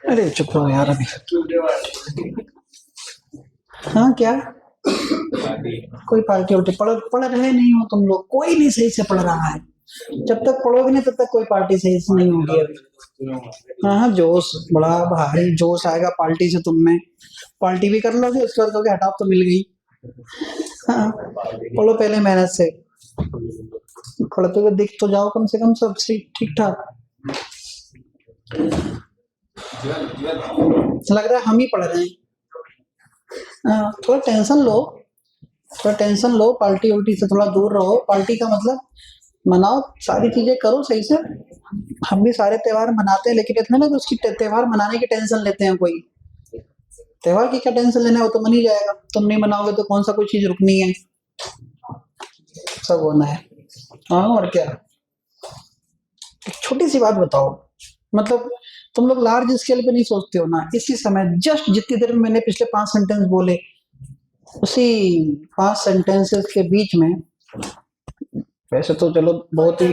अरे चुप रहो यार अभी। हाँ क्या? कोई पार्टी उल्टी पढ़ रहे नहीं हो तुम लोग, कोई नहीं सही से पढ़ रहा है। जब तक पढ़ोगे नहीं तब तक कोई पार्टी सही से नहीं होगी अभी। हाँ हाँ, जोश, बड़ा भारी जोश आएगा पार्टी से तुम में। पार्टी भी कर लोगे, उसके बाद कहोगे हटाओ तो मिल गई। हाँ, पढ़ो पहले मेहनत से। पढ़ते हुए दिख तो जाओ कम से कम, सब ठीक ठाक। लग रहा है हम ही पढ़ रहे हैं। थोड़ा टेंशन लो, थोड़ा टेंशन लो, पार्टी उल्टी से थोड़ा दूर रहो। पार्टी का मतलब मनाओ, सारी चीजें करो सही से। हम भी सारे त्योहार मनाते हैं, लेकिन इतना ना कि उसकी त्योहार मनाने की टेंशन लेते हैं कोई। त्योहार की क्या टेंशन लेना है, वो तो मन ही जाएगा। तुम नहीं मनाओगे तो कौन सा कोई चीज रुकनी है, सब होना है। हाँ और क्या। एक छोटी सी बात बताओ, मतलब तुम लोग लार्ज स्केल पे नहीं सोचते हो ना। इसी समय जस्ट जितनी देर में मैंने पिछले 5 सेंटेंस बोले, उसी 5 सेंटेंसेस के बीच में, वैसे तो चलो बहुत ही,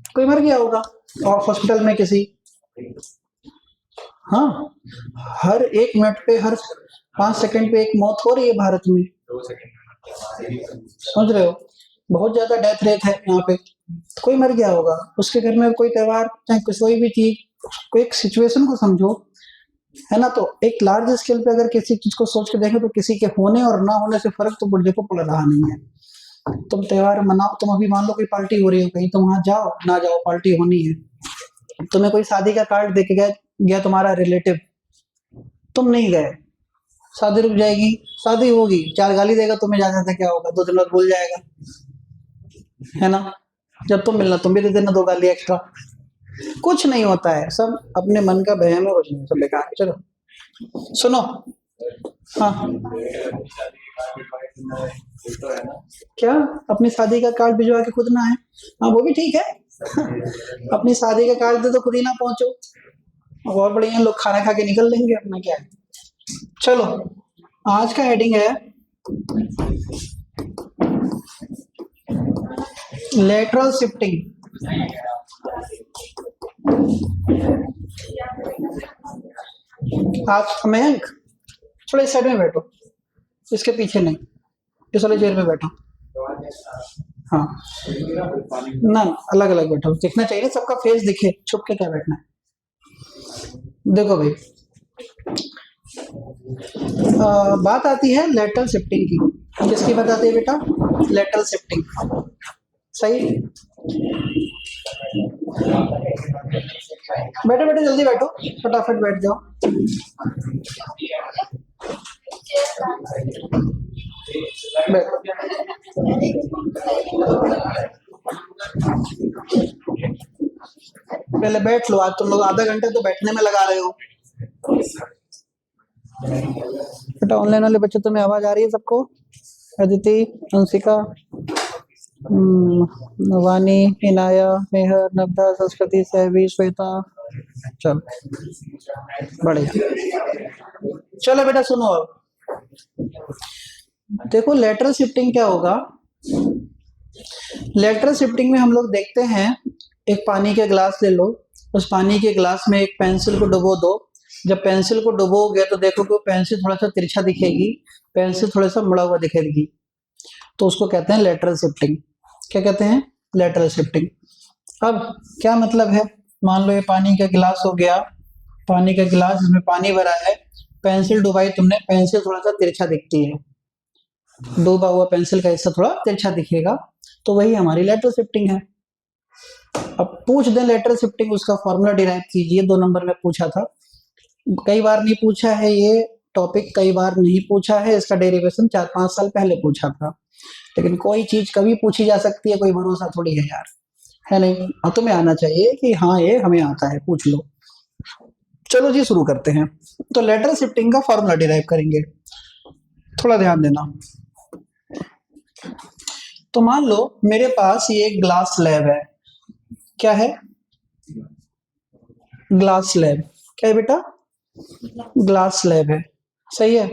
कोई मर गया होगा और हॉस्पिटल में किसी। हाँ, हर 1 मिनट पे, हर 5 सेकंड पे एक मौत हो रही है भारत में। समझ रहे हो, बहुत ज्यादा डेथ रेट है यहाँ पे। कोई मर गया होगा, उसके घर में कोई त्योहार, चाहे कोई भी चीज, कोई एक सिचुएशन को समझो, है ना। तो एक लार्ज स्केल पे अगर किसी चीज को सोच के देखें तो किसी के होने और ना होने से फर्क तो देखो पड़ रहा नहीं है। तुम त्योहार मनाओ, तुम अभी मान लो कोई पार्टी हो रही हो कहीं, तुम वहां जाओ ना जाओ पार्टी होनी है। तुम्हें कोई शादी का कार्ड देके गया गया तुम्हारा रिलेटिव, तुम नहीं गए, शादी रुक जाएगी। शादी होगी, 4 गाली देगा तुम्हें, जा जाता क्या होगा, 2 दिन बाद भूल जाएगा, है ना। जब तुम मिलना तुम भी दे देना 2 गाली एक्स्ट्रा। कुछ नहीं होता है, सब अपने मन का बहम है, कुछ नहीं, सब बेकार है। चलो सुनो। हाँ क्या, अपनी शादी का कार्ड भिजवा के खुद ना है? हाँ वो भी ठीक है। अपनी शादी का कार्ड दे तो खुद ही ना पहुंचो, और बढ़िया लोग खाना खा के निकल लेंगे, अपना क्या है। चलो, आज का हेडिंग है लेटरल शिफ्टिंग। आज मयंक, थोड़ा इस साइड में बैठो, इसके पीछे नहीं, इस वाले चेयर पे बैठो। हाँ ना, अलग अलग बैठो, दिखना चाहिए सबका फेस दिखे, छुप के क्या बैठना है। देखो भाई, बात आती है लेटरल शिफ्टिंग की। किसकी बात आती है बेटा? Lateral shifting. सही। बैठो बैठो, जल्दी बैठो, फटाफट बैठ जाओ। बैठो। पहले बैठ लो, आज तुम लोग आधा घंटे तो बैठने में लगा रहे हो। बेटा ऑनलाइन वाले बच्चे, तुम्हें आवाज आ रही है सबको? अदिति, अंशिका, वानी, इनाया, मेहर, नब्दा, सरस्वती, सहवी, श्वेता। चलो बढ़िया। चलो बेटा सुनो अब, देखो लेटरल शिफ्टिंग क्या होगा। लेटरल शिफ्टिंग में हम लोग देखते हैं, एक पानी के ग्लास ले लो, उस पानी के ग्लास में एक पेंसिल को डुबो दो। जब पेंसिल को डुबोगे तो देखो कि पेंसिल थोड़ा सा तिरछा दिखेगी, पेंसिल थोड़ा सा मुड़ा हुआ दिखेगी, तो उसको कहते हैं लेटरल शिफ्टिंग। क्या कहते हैं? Lateral shifting. अब क्या मतलब है, मान लो ये पानी का गिलास हो गया, पानी का गिलास, इसमें पानी भरा है, पेंसिल डुबाई तुमने, पेंसिल थोड़ा सा तिरछा दिखती है, डूबा हुआ पेंसिल का हिस्सा थोड़ा तिरछा दिखेगा, तो वही हमारी लेटरल शिफ्टिंग है। अब पूछ दें लेटरल शिफ्टिंग, उसका फॉर्मूला डिराइव कीजिए, 2 नंबर में पूछा था। कई बार नहीं पूछा है ये टॉपिक, कई बार नहीं पूछा है, इसका डेरिवेशन 4-5 साल पहले पूछा था, लेकिन कोई चीज कभी पूछी जा सकती है, कोई भरोसा थोड़ी है यार, है नहीं। और तुम्हें आना चाहिए कि हाँ ये हमें आता है, पूछ लो। चलो जी शुरू करते हैं। तो लेटरल शिफ्टिंग का फॉर्मूला डिराइव करेंगे, थोड़ा ध्यान देना। तो मान लो मेरे पास ये ग्लास स्लैब है, क्या है? Glass slab. क्या है बेटा? ग्लास स्लैब है, सही है।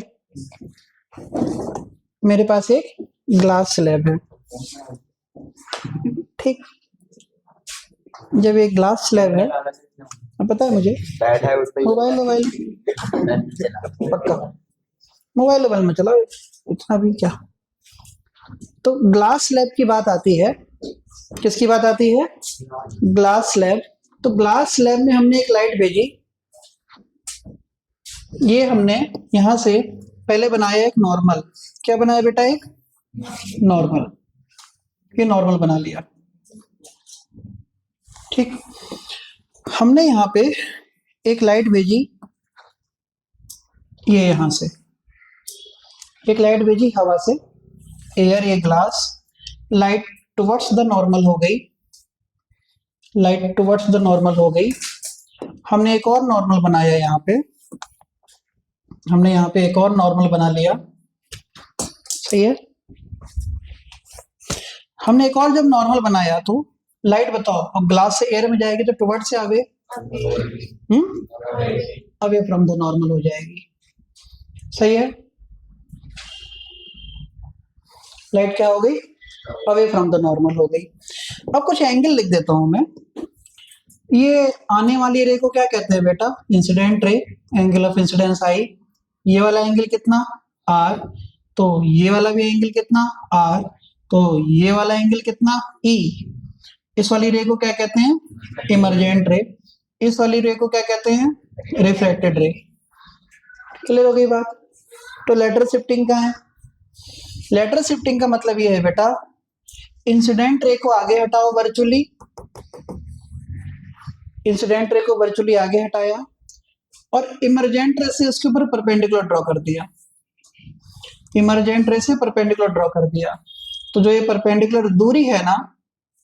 मेरे पास एक ग्लास स्लैब है, ठीक। जब एक ग्लास स्लैब है, पता है मुझे, बैठा है उस पे मोबाइल पक्का मोबाइल में चलाओ, इतना भी क्या। तो ग्लास स्लैब की बात आती है, किसकी बात आती है, ग्लास स्लैब। तो ग्लास स्लैब में हमने एक लाइट भेजी, ये हमने यहां से पहले बनाया एक नॉर्मल, क्या बनाया बेटा, एक नॉर्मल, ये नॉर्मल बना लिया, ठीक। हमने यहाँ पे एक लाइट भेजी, ये यहां से एक लाइट भेजी हवा से, एयर, ये glass, light towards the normal हो गई, लाइट टुवर्ड्स द नॉर्मल हो गई। हमने एक और नॉर्मल बनाया यहाँ पे, हमने यहाँ पे एक और नॉर्मल बना लिया, सही है। हमने एक और जब नॉर्मल बनाया तो लाइट बताओ, अब ग्लास से एयर में जाएगी तो टुवर्ड से away, away from the normal हो जाएगी, सही है। लाइट क्या हो गई, अवे फ्रॉम द नॉर्मल हो गई। अब कुछ एंगल लिख देता हूं मैं, ये आने वाली रे को क्या कहते हैं बेटा, incident ray, angle of incidence आई। ये वाला एंगल कितना, आर, तो ये वाला भी एंगल कितना, आर, तो ये वाला एंगल कितना, ई। इस वाली रे को क्या कहते हैं, इमरजेंट रे, इस वाली रे को क्या कहते हैं, रिफ्लेक्टेड रे। क्लियर हो गई बात। तो लेटर शिफ्टिंग का है, लेटर शिफ्टिंग का मतलब ये है बेटा, इंसिडेंट रे को आगे हटाओ वर्चुअली, इंसिडेंट रे को वर्चुअली आगे हटाया और इमरजेंट रे से उसके ऊपर परपेंडिकुलर ड्रॉ कर दिया, इमरजेंट रे से परपेंडिकुलर ड्रॉ कर दिया। तो जो ये परपेंडिकुलर दूरी है ना,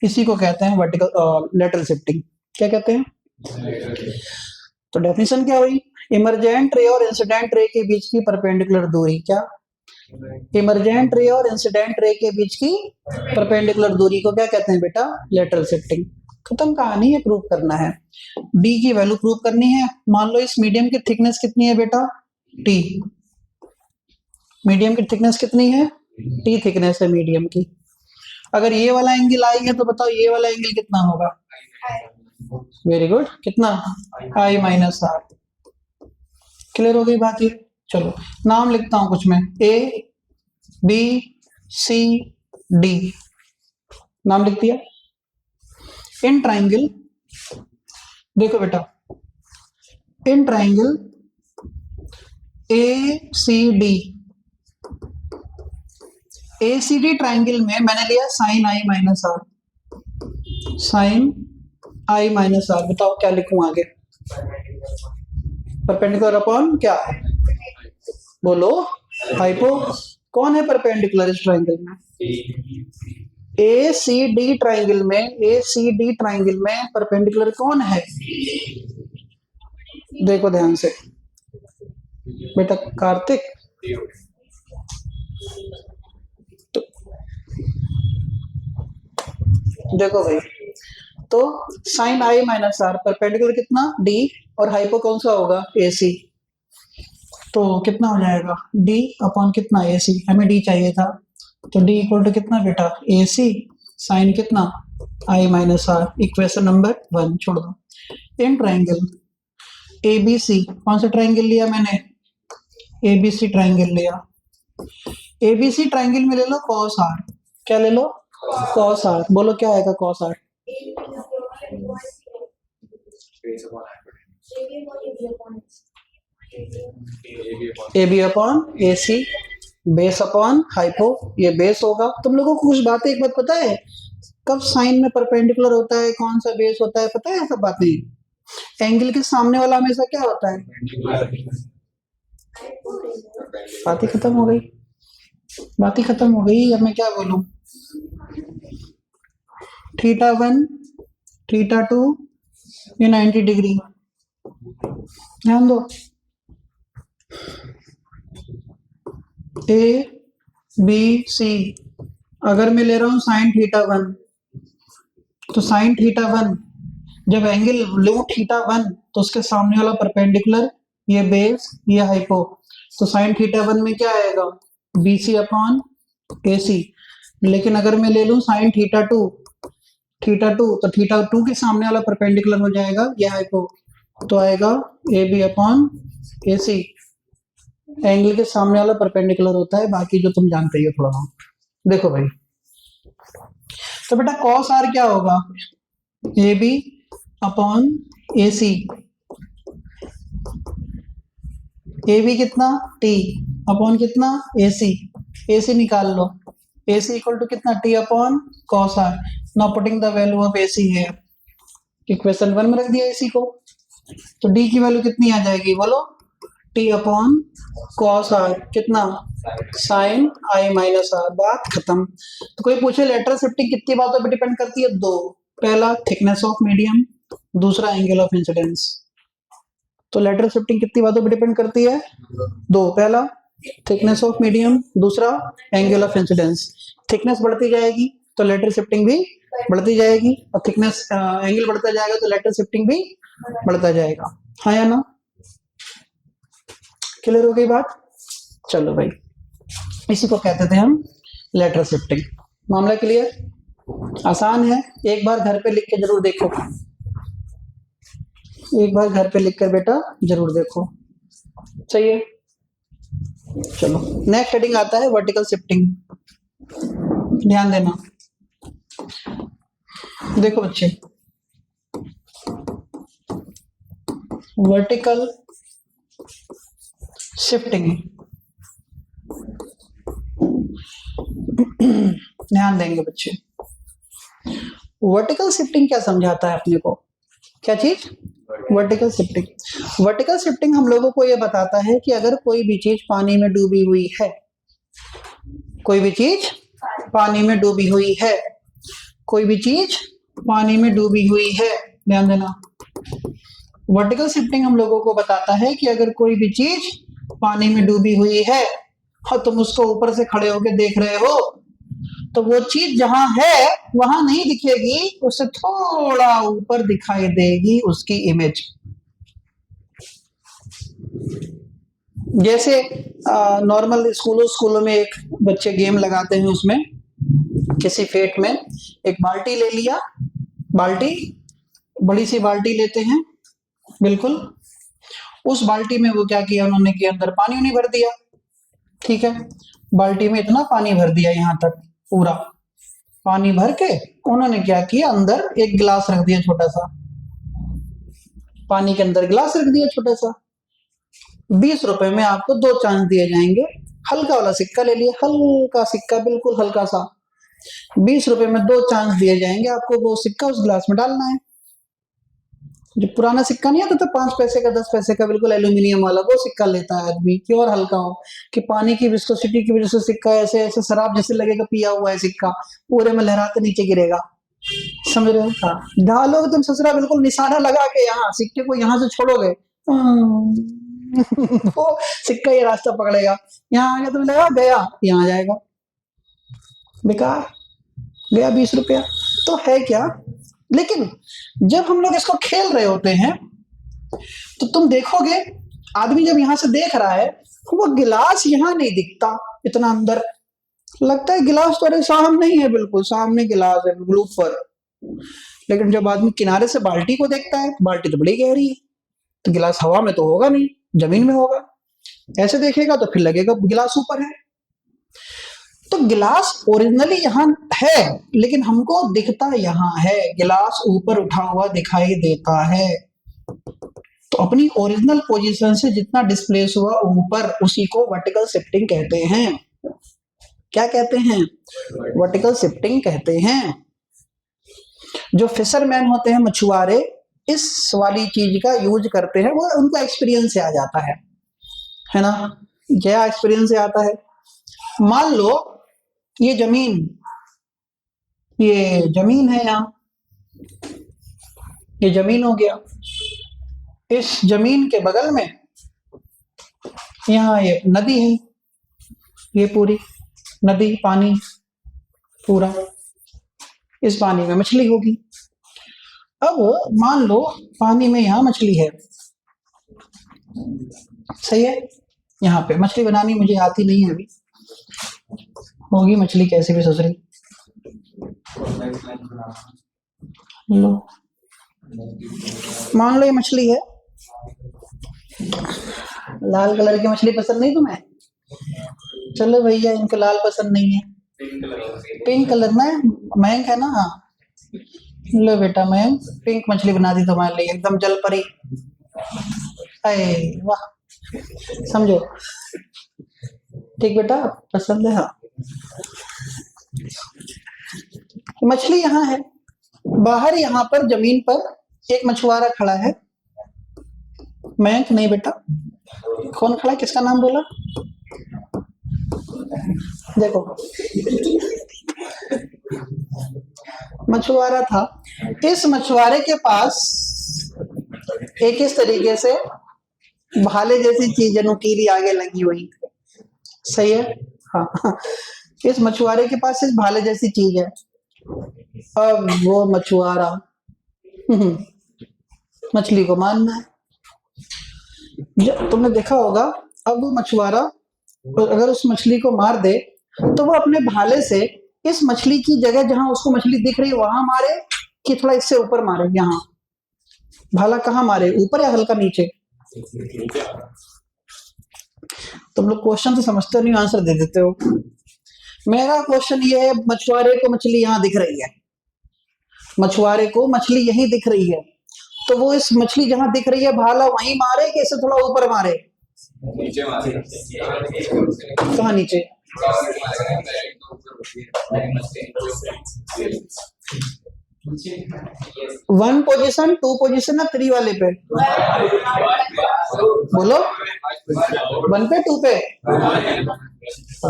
इसी को कहते हैं वर्टिकल लेटरल शिफ्टिंग। क्या कहते हैं, तो डेफिनेशन क्या हुई, इमरजेंट रे और इंसिडेंट रे के बीच की परपेंडिकुलर दूरी, क्या, इमरजेंट रे और इंसिडेंट रे के बीच की परपेंडिकुलर दूरी को क्या कहते हैं बेटा, लेटरल शिफ्टिंग। खत्म कहानी है, प्रूव करना है, डी की वैल्यू प्रूव करनी है। मान लो इस मीडियम की थिकनेस कितनी है बेटा, टी, मीडियम की थिकनेस कितनी है, टी थिकनेस है मीडियम की। अगर ये वाला एंगल आई है तो बताओ ये वाला एंगल कितना होगा, वेरी गुड, कितना, आई माइनस आर। क्लियर हो गई बात ये। चलो नाम लिखता हूं कुछ में, ए बी सी डी, नाम लिख दिया। इन ट्राइंगल, देखो बेटा, in triangle A C D, A C D triangle में मैंने लिया sine I minus R, sine I minus R. बताओ क्या लिखूं आगे, परपेंडिकुलर अपॉन क्या, बोलो, हाइपो। कौन है परपेंडिकुलर इस ट्राइंगल में, ए सी डी ट्राइंगल में, ए सी डी ट्राइंगल में परपेंडिकुलर कौन है, देखो ध्यान से बेटा, कार्तिक। तो देखो भाई, तो sine I minus R, perpendicular कितना, डी, और हाइपो कौन सा होगा, ए सी। तो कितना हो जाएगा, डी अपॉन कितना, ए सी, हमें डी चाहिए था, तो डी इक्वल टू कितना बेटा, ए सी साइन कितना, आई माइनस आर। इक्वेशन नंबर 1 छोड़ दो। इन ट्राइंगल ए बी सी, कौन सा ट्राइंगल लिया मैंने, ए बी सी ट्राइंगल लिया, ए बी सी ट्राइंगल में ले लो कॉस आर, क्या ले लो, कॉस आर। बोलो क्या आएगा cos R, A B upon A C, base upon hypo, ये बेस होगा। तुम लोगों को कुछ बातें, एक बात पता है, कब साइन में परपेंडिकुलर होता है, कौन सा बेस होता है, पता है सब बातें। एंगल के सामने वाला हमेशा क्या होता है, बात ही खत्म हो गई, बात ही खत्म हो गई। अब मैं क्या बोलूं, थीटा 1 थीटा 2 ये 90 डिग्री, ध्यान दो, ए बी सी। अगर मैं ले रहा हूं साइन थीटा 1, तो साइन थीटा 1 जब एंगल लूं थीटा 1 तो उसके सामने वाला परपेंडिकुलर, ये बेस, ये हाइपो, तो साइन थीटा 1 में क्या आएगा, बी सी अपॉन ए सी। लेकिन अगर मैं ले लूं साइन थीटा 2, थीटा 2, तो थीटा 2 के सामने वाला परपेंडिकुलर हो जाएगा ये हाइपो, तो आएगा A B upon A C. Angle के सामने वाला परपेंडिकुलर होता है, बाकी जो तुम जानते ही हो थोड़ा बहुत। देखो भाई, तो बेटा कॉस आर क्या होगा, A B upon A C. A B कितना, टी अपॉन कितना, ए सी। ए सी निकाल लो, ए सी इक्वल टू कितना, T upon cos R. Now putting the value of A C है, इक्वेशन 1 में रख दिया ए सी को, तो डी की वैल्यू कितनी आ जाएगी बोलो, टी अपॉन कॉस आर कितना, साइन आई माइनस आर। बात खत्म। तो कोई पूछे लेटरल शिफ्टिंग कितनी बातों पे डिपेंड करती है, दो। पहला थिकनेस ऑफ मीडियम, दूसरा एंगल ऑफ इंसिडेंस। तो लेटरल शिफ्टिंग कितनी बातों पे डिपेंड करती है, दो। पहला थिकनेस ऑफ मीडियम, दूसरा एंगल ऑफ इंसिडेंस। थिकनेस बढ़ती जाएगी तो लेटरल शिफ्टिंग भी बढ़ती जाएगी, और थिकनेस एंगल बढ़ता जाएगा तो लेटरल शिफ्टिंग भी बढ़ता जाएगा। हाँ या ना, क्लियर हो गई बात। चलो भाई, इसी को कहते थे हम लेटरल शिफ्टिंग। मामला क्लियर, आसान है। एक बार घर पे लिख के जरूर देखो, एक बार घर पे लिख कर बेटा जरूर देखो, सही है। चलो नेक्स्ट हेडिंग आता है वर्टिकल शिफ्टिंग। ध्यान देना, देखो बच्चे, वर्टिकल शिफ्टिंग, ध्यान देंगे बच्चे। वर्टिकल शिफ्टिंग क्या समझाता है अपने को, क्या चीज, वर्टिकल शिफ्टिंग। वर्टिकल शिफ्टिंग हम लोगों को यह बताता है कि अगर कोई भी चीज पानी में डूबी हुई है, कोई भी चीज पानी में डूबी हुई है, कोई भी चीज पानी में डूबी हुई है, ध्यान देना। वर्टिकल शिफ्टिंग हम लोगों को बताता है कि अगर कोई भी चीज पानी में डूबी हुई है और तुम उसको ऊपर से खड़े होकर देख रहे हो, तो वो चीज जहां है वहां नहीं दिखेगी, उससे थोड़ा ऊपर दिखाई देगी उसकी इमेज। जैसे नॉर्मल स्कूलों में एक बच्चे गेम लगाते हैं, उसमें किसी फेट में एक बाल्टी ले लिया, बाल्टी बड़ी सी बाल्टी लेते हैं, बिल्कुल उस बाल्टी में वो क्या किया उन्होंने कि अंदर पानी नहीं भर दिया, ठीक है। बाल्टी में इतना पानी भर दिया, यहां तक पूरा पानी भर के उन्होंने क्या किया, अंदर एक गिलास रख दिया छोटा सा, पानी के अंदर गिलास रख दिया छोटा सा। 20 रुपए में आपको 2 चांस दिए जाएंगे, हल्का वाला सिक्का ले लिया, हल्का सिक्का बिल्कुल हल्का सा, 20 रुपए में 2 चांस दिए जाएंगे आपको, वो सिक्का उस गिलास में डालना है। जो पुराना सिक्का नहीं आता था 5 पैसे का 10 पैसे का, बिल्कुल एल्यूमिनियम वाला, वो सिक्का लेता है आदमी कि और हल्का हो, कि पानी की विस्कोसिटी की वजह से सिक्का ऐसे ऐसे शराब जैसे लगेगा पिया हुआ है सिक्का, पूरे में लहराते नीचे गिरेगा, समझ रहे हो। हाँ, डालोगे तुम ससुरा बिल्कुल निशाना लगा के, यहाँ सिक्के को यहाँ से छोड़ोगे वो सिक्का ये रास्ता पकड़ेगा, यहाँ आगे तुम लगा गया, यहाँ जाएगा, बेकार गया 20 रुपया। तो है क्या, लेकिन जब हम लोग इसको खेल रहे होते हैं तो तुम देखोगे आदमी जब यहां से देख रहा है, वो गिलास यहां नहीं दिखता, इतना अंदर लगता है गिलास तो सामने ही है, बिल्कुल सामने गिलास है, बिल्कुल ऊपर। लेकिन जब आदमी किनारे से बाल्टी को देखता है, बाल्टी तो बड़ी गहरी है, तो गिलास हवा में तो होगा नहीं, जमीन में होगा। ऐसे देखेगा तो फिर लगेगा गिलास ऊपर है। तो गिलास ओरिजिनली यहाँ है, लेकिन हमको दिखता यहाँ है, गिलास ऊपर उठा हुआ दिखाई देता है। तो अपनी ओरिजिनल पोजीशन से जितना डिस्प्लेस हुआ ऊपर, उसी को वर्टिकल शिफ्टिंग कहते हैं। क्या कहते हैं, वर्टिकल शिफ्टिंग कहते हैं। जो फिशरमैन होते हैं, मछुआरे, इस वाली चीज का यूज करते हैं, वो उनको एक्सपीरियंस से आ जाता है ना, क्या एक्सपीरियंस से आता है। मान लो ये जमीन है, यहाँ ये जमीन हो गया, इस जमीन के बगल में यहाँ ये नदी है, ये पूरी नदी, पानी पूरा, इस पानी में मछली होगी। अब मान लो पानी में यहाँ मछली है, सही है। यहाँ पे मछली बनानी मुझे आती नहीं है, अभी होगी मछली कैसे भी ससुरी, लो, मान लो ये मछली है, लाल कलर की मछली पसंद नहीं तुम्हें? चलो भैया इनको लाल पसंद नहीं है, पिंक कलर में मयंक है ना, हाँ लो बेटा मयंक, पिंक मछली बना दी तुम्हारे लिए, एकदम जल परी। अरे वाह, समझो ठीक बेटा, पसंद है? हाँ, मछली यहाँ है, बाहर यहाँ पर जमीन पर एक मछुआरा खड़ा है। मयंक नहीं बेटा, कौन खड़ा है, किसका नाम बोला? देखो मछुआरा था, इस मछुआरे के पास एक इस तरीके से भाले जैसी चीज नुकीली आगे लगी हुई, सही है? हाँ, इस मछुआरे के पास इस भाले जैसी चीज है। अब वो मछुआरा मछली को मारना है। तुमने देखा होगा, अब वो मछुआरा अगर उस मछली को मार दे तो वो अपने भाले से इस मछली की जगह जहां उसको मछली दिख रही है वहां मारे कि थोड़ा इससे ऊपर मारे? यहाँ भाला कहाँ मारे, ऊपर या हल्का नीचे? तुम लोग क्वेश्चन तो समझते नहीं, आंसर दे देते हो। मेरा क्वेश्चन ये है, मछुआरे को मछली यहाँ दिख रही है, मछुआरे को मछली यहीं दिख रही है, तो वो इस मछली जहां दिख रही है भाला वहीं मारे कि इसे थोड़ा ऊपर मारे? नीचे मारे। कहाँ नीचे? वन पोजीशन, टू पोजीशन या थ्री वाले पे? बोलो, वन पे, टू पे?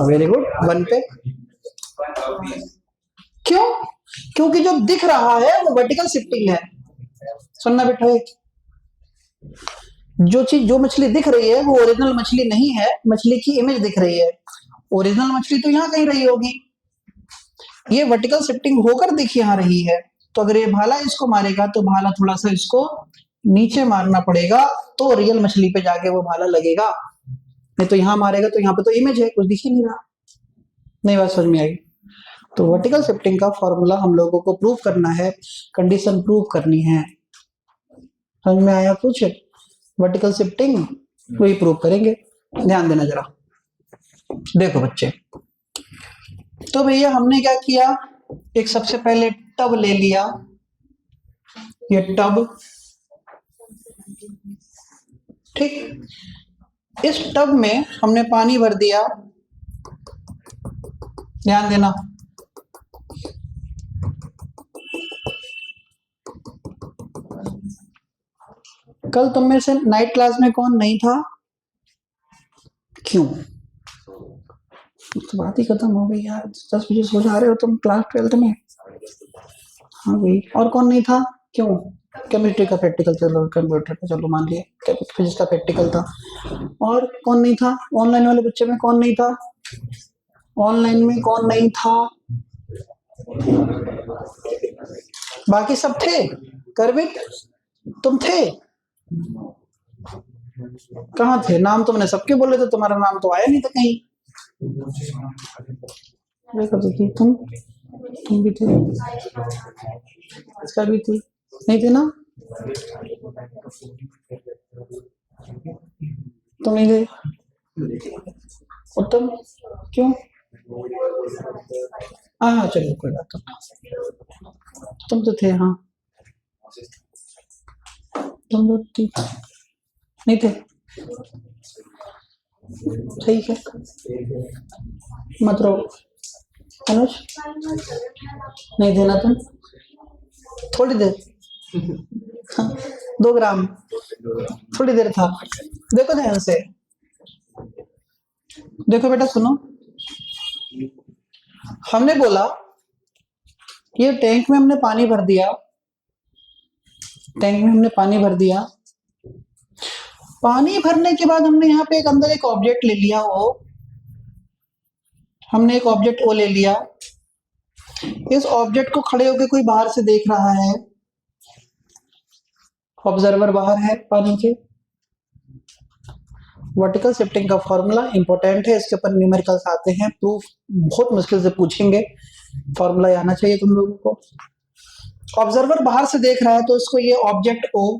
वेरी गुड, वन पे। क्यों? क्योंकि जो दिख रहा है वो वर्टिकल शिफ्टिंग है। सुनना बेटा, जो चीज, जो मछली दिख रही है वो ओरिजिनल मछली नहीं है, मछली की इमेज दिख रही है। ओरिजिनल मछली तो यहाँ कहीं रही होगी, ये वर्टिकल शिफ्टिंग होकर दिख यहाँ रही है। तो अगर ये भाला इसको मारेगा तो भाला थोड़ा सा इसको नीचे मारना पड़ेगा, तो रियल मछली पे जाके वो भाला लगेगा। नहीं तो यहाँ मारेगा तो यहाँ पे तो इमेज है, कुछ दिख ही नहीं रहा। नहीं बात समझ में आई? तो वर्टिकल शिफ्टिंग का फॉर्मूला हम लोगों को प्रूव करना है, कंडीशन प्रूव करनी है। समझ में आया कुछ? वर्टिकल शिफ्टिंग वही प्रूव करेंगे, ध्यान देना जरा। देखो बच्चे, तो भैया हमने क्या किया, एक सबसे पहले टब ले लिया, ये टब, ठीक। इस टब में हमने पानी भर दिया, ध्यान देना। कल तुम में से नाइट क्लास में कौन नहीं था? क्यों? तो बात ही खत्म हो गई यार, 10 बजे सो जा रहे हो तुम क्लास 12th में। हाँ भाई, और कौन नहीं था? क्यों? केमिस्ट्री का प्रैक्टिकल, चलो कंप्यूटर पे चलो मान लिया, फिजिक्स का प्रैक्टिकल था। और कौन नहीं था? ऑनलाइन वाले बच्चे में कौन नहीं था? ऑनलाइन में कौन नहीं था? बाकी सब थे। करबिट तुम थे? कहाँ थे? नाम तुमने सबके बोले थे, तुम्हारा नाम तो आया नहीं था कहीं। देखी तुम भी थे, इसका भी थी, नहीं थे ना? तुम नहीं थे? उत्तम क्यों? हाँ चलो कोई बात नहीं, तुम तो थे। हाँ तुम तो नहीं थे, ठीक है मत रो। अनुज नहीं देना तुम, थोड़ी देर, 2 ग्राम थोड़ी देर था। देखो ध्यान से, देखो बेटा सुनो, हमने बोला ये टैंक में हमने पानी भर दिया, टैंक में हमने पानी भर दिया। पानी भरने के बाद हमने यहाँ पे एक अंदर एक ऑब्जेक्ट ले लिया, वो हमने एक ऑब्जेक्ट वो ले लिया। इस ऑब्जेक्ट को खड़े होकर कोई बाहर से देख रहा है, ऑब्जर्वर बाहर है पानी के। वर्टिकल शिफ्टिंग का फॉर्मूला इंपॉर्टेंट है, इसके ऊपर न्यूमेरिकल्स आते हैं, प्रूफ बहुत मुश्किल से पूछेंगे, फॉर्मूला आना चाहिए तुम लोगों को। ऑब्जर्वर बाहर से देख रहा है तो इसको ये ऑब्जेक्ट ओ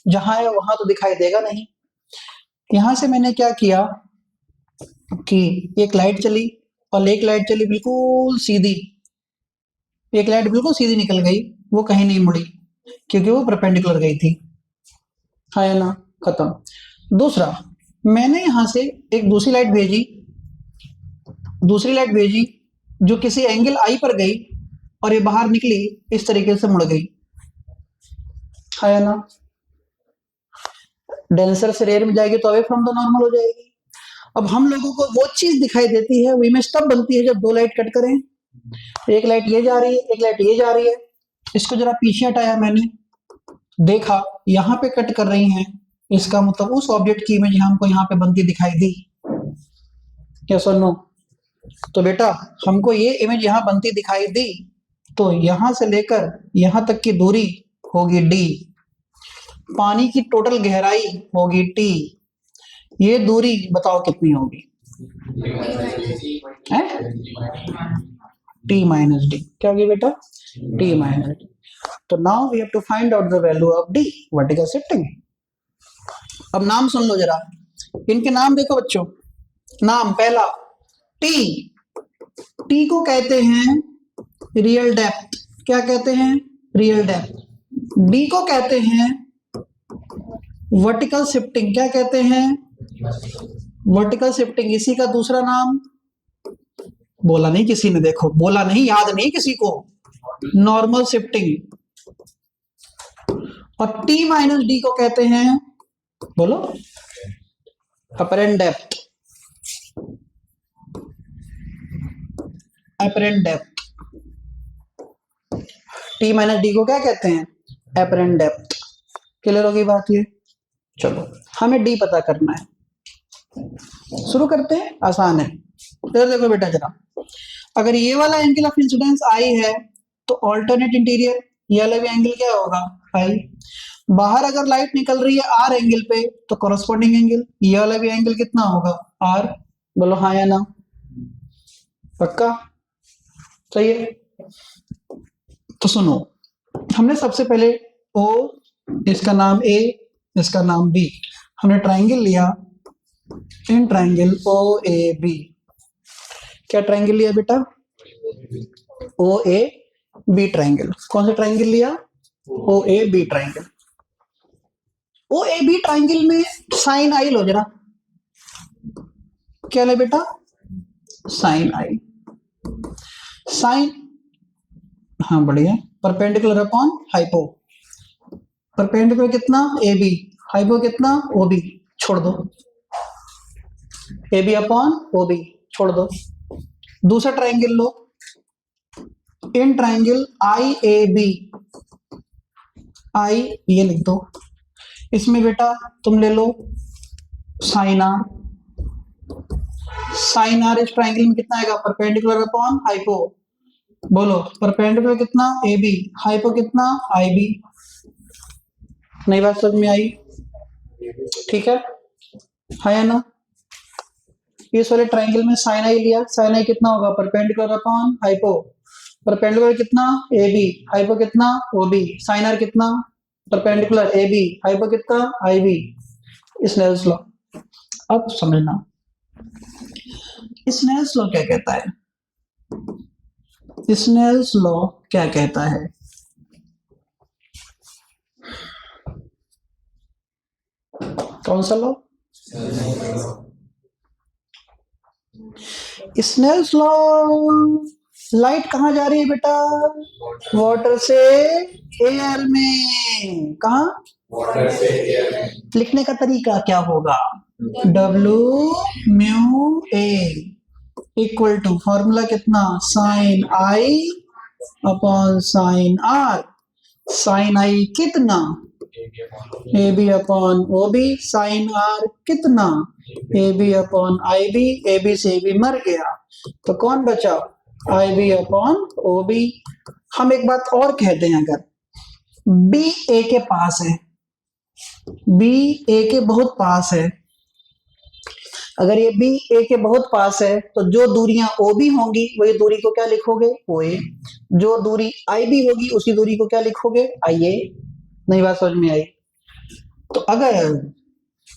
जहां है वहां तो दिखाई देगा नहीं। यहां से मैंने क्या किया कि एक लाइट चली और एक लाइट चली बिल्कुल सीधी, एक लाइट बिल्कुल सीधी निकल गई, वो कहीं नहीं मुड़ी क्योंकि वो परपेंडिकुलर गई थी, है ना, खत्म। दूसरा, मैंने यहां से एक दूसरी लाइट भेजी जो किसी एंगल आई पर गई और ये बाहर निकली इस तरीके से मुड़ गई, है ना। डेंसर से रेयर में जाएगी तो अवे फ्रॉम द नॉर्मल हो जाएगी। अब हम लोगों को वो चीज दिखाई देती है, वो इमेज तब बनती है जब दो लाइट कट करें, एक लाइट ये जा रही है एक लाइट ये जा रही है। इसको जरा पीछे हटाया मैंने, देखा यहाँ पे कट कर रही हैं, इसका मतलब उस ऑब्जेक्ट की इमेज हमको यहाँ पे बनती दिखाई दी, क्या सुनो। तो बेटा हमको ये इमेज यहाँ बनती दिखाई दी, तो यहां से लेकर यहां तक की दूरी होगी डी, पानी की टोटल गहराई होगी टी, ये दूरी बताओ कितनी होगी, टी माइनस डी। क्या होगी बेटा, टी माइनस डी। तो now we have to find out the value of D, vertical shifting. अब नाम सुन लो जरा, इनके नाम देखो बच्चों। नाम पहला टी, टी को कहते हैं रियल डेप्थ, क्या कहते हैं, रियल डेप्थ। डी को कहते हैं वर्टिकल शिफ्टिंग, क्या कहते हैं, वर्टिकल शिफ्टिंग। इसी का दूसरा नाम बोला नहीं किसी ने, देखो बोला नहीं, याद नहीं किसी को, नॉर्मल शिफ्टिंग। और टी माइनस डी को कहते हैं, बोलो, apparent depth, apparent depth. T minus D को क्या कहते हैं, अपरेंट डेप्थ। क्लियर होगी बात ये। चलो हमें डी पता करना है, शुरू करते हैं, आसान है। इधर देखो बेटा जरा, अगर ये वाला एंगल ऑफ इंसिडेंस आई है तो ऑल्टरनेट इंटीरियर ये वाला भी एंगल क्या होगा, आई। बाहर अगर लाइट निकल रही है आर एंगल पे तो कॉरस्पॉन्डिंग एंगल ये वाला भी एंगल कितना होगा, आर। बोलो हाँ या ना, पक्का, सही है। तो सुनो, हमने सबसे पहले ओ, इसका नाम ए, इसका नाम बी, हमने ट्राइंगल लिया, in triangle O A B. क्या ट्राइंगल लिया बेटा, ओ ए बी ट्राइंगल। कौन सा ट्राइंगल लिया, O A B triangle. O A B triangle में साइन आई लो जरा, क्या ले बेटा, साइन आई, साइन, हाँ बढ़िया, परपेंडिकुलर अपॉन हाइपो, परपेंडिकुलर कितना, ए बी, हाइपो कितना, ओ बी, छोड़ दो, A B upon O B, छोड़ दो। दूसरा ट्राइंगल लो, in triangle I A B, I ये लिख दो, इसमें बेटा तुम ले लो साइन आर, साइन आर इस ट्राइंगल में कितना आएगा, परपेंडिकुलर अपॉन हाइपो। बोलो परपेंडिकुलर कितना, ए बी, हाइपो कितना, आई बी। नई बात समझ में आई, ठीक है ना। इस वाले ट्राइंगल में साइन आई लिया, साइन आई कितना होगा, परपेंडिकुलर अपॉन हाइपो, परपेंडिकुलर कितना, ए बी, हाइपो कितना, ओ बी, साइन आर कितना, परपेंडिकुलर ए बी, हाइपो कितना, आई बी। Snell's law. अब समझना स्नेल्स लॉ क्या कहता है, स्नेल्स लॉ क्या कहता है। कौन सा लॉ, स्नेल्स लॉ। लाइट कहां जा रही है बेटा, वाटर से एयर में, कहा, वाटर से एयर में। लिखने का तरीका क्या होगा, W mu A equal to formula कितना, sine I upon sine R, sine I कितना, A B upon O B, sine R कितना, A B upon I B, A B से ए बी मर गया तो कौन बचा, I B upon O B. हम एक बात और कहते हैं, अगर बी ए के पास है, बी ए के बहुत पास है, अगर ये बी ए के बहुत पास है तो जो दूरियां ओ बी होंगी वही दूरी को क्या लिखोगे, ओ ए। जो दूरी आई बी होगी उसी दूरी को क्या लिखोगे, आई ए। नई बात समझ में आई? तो अगर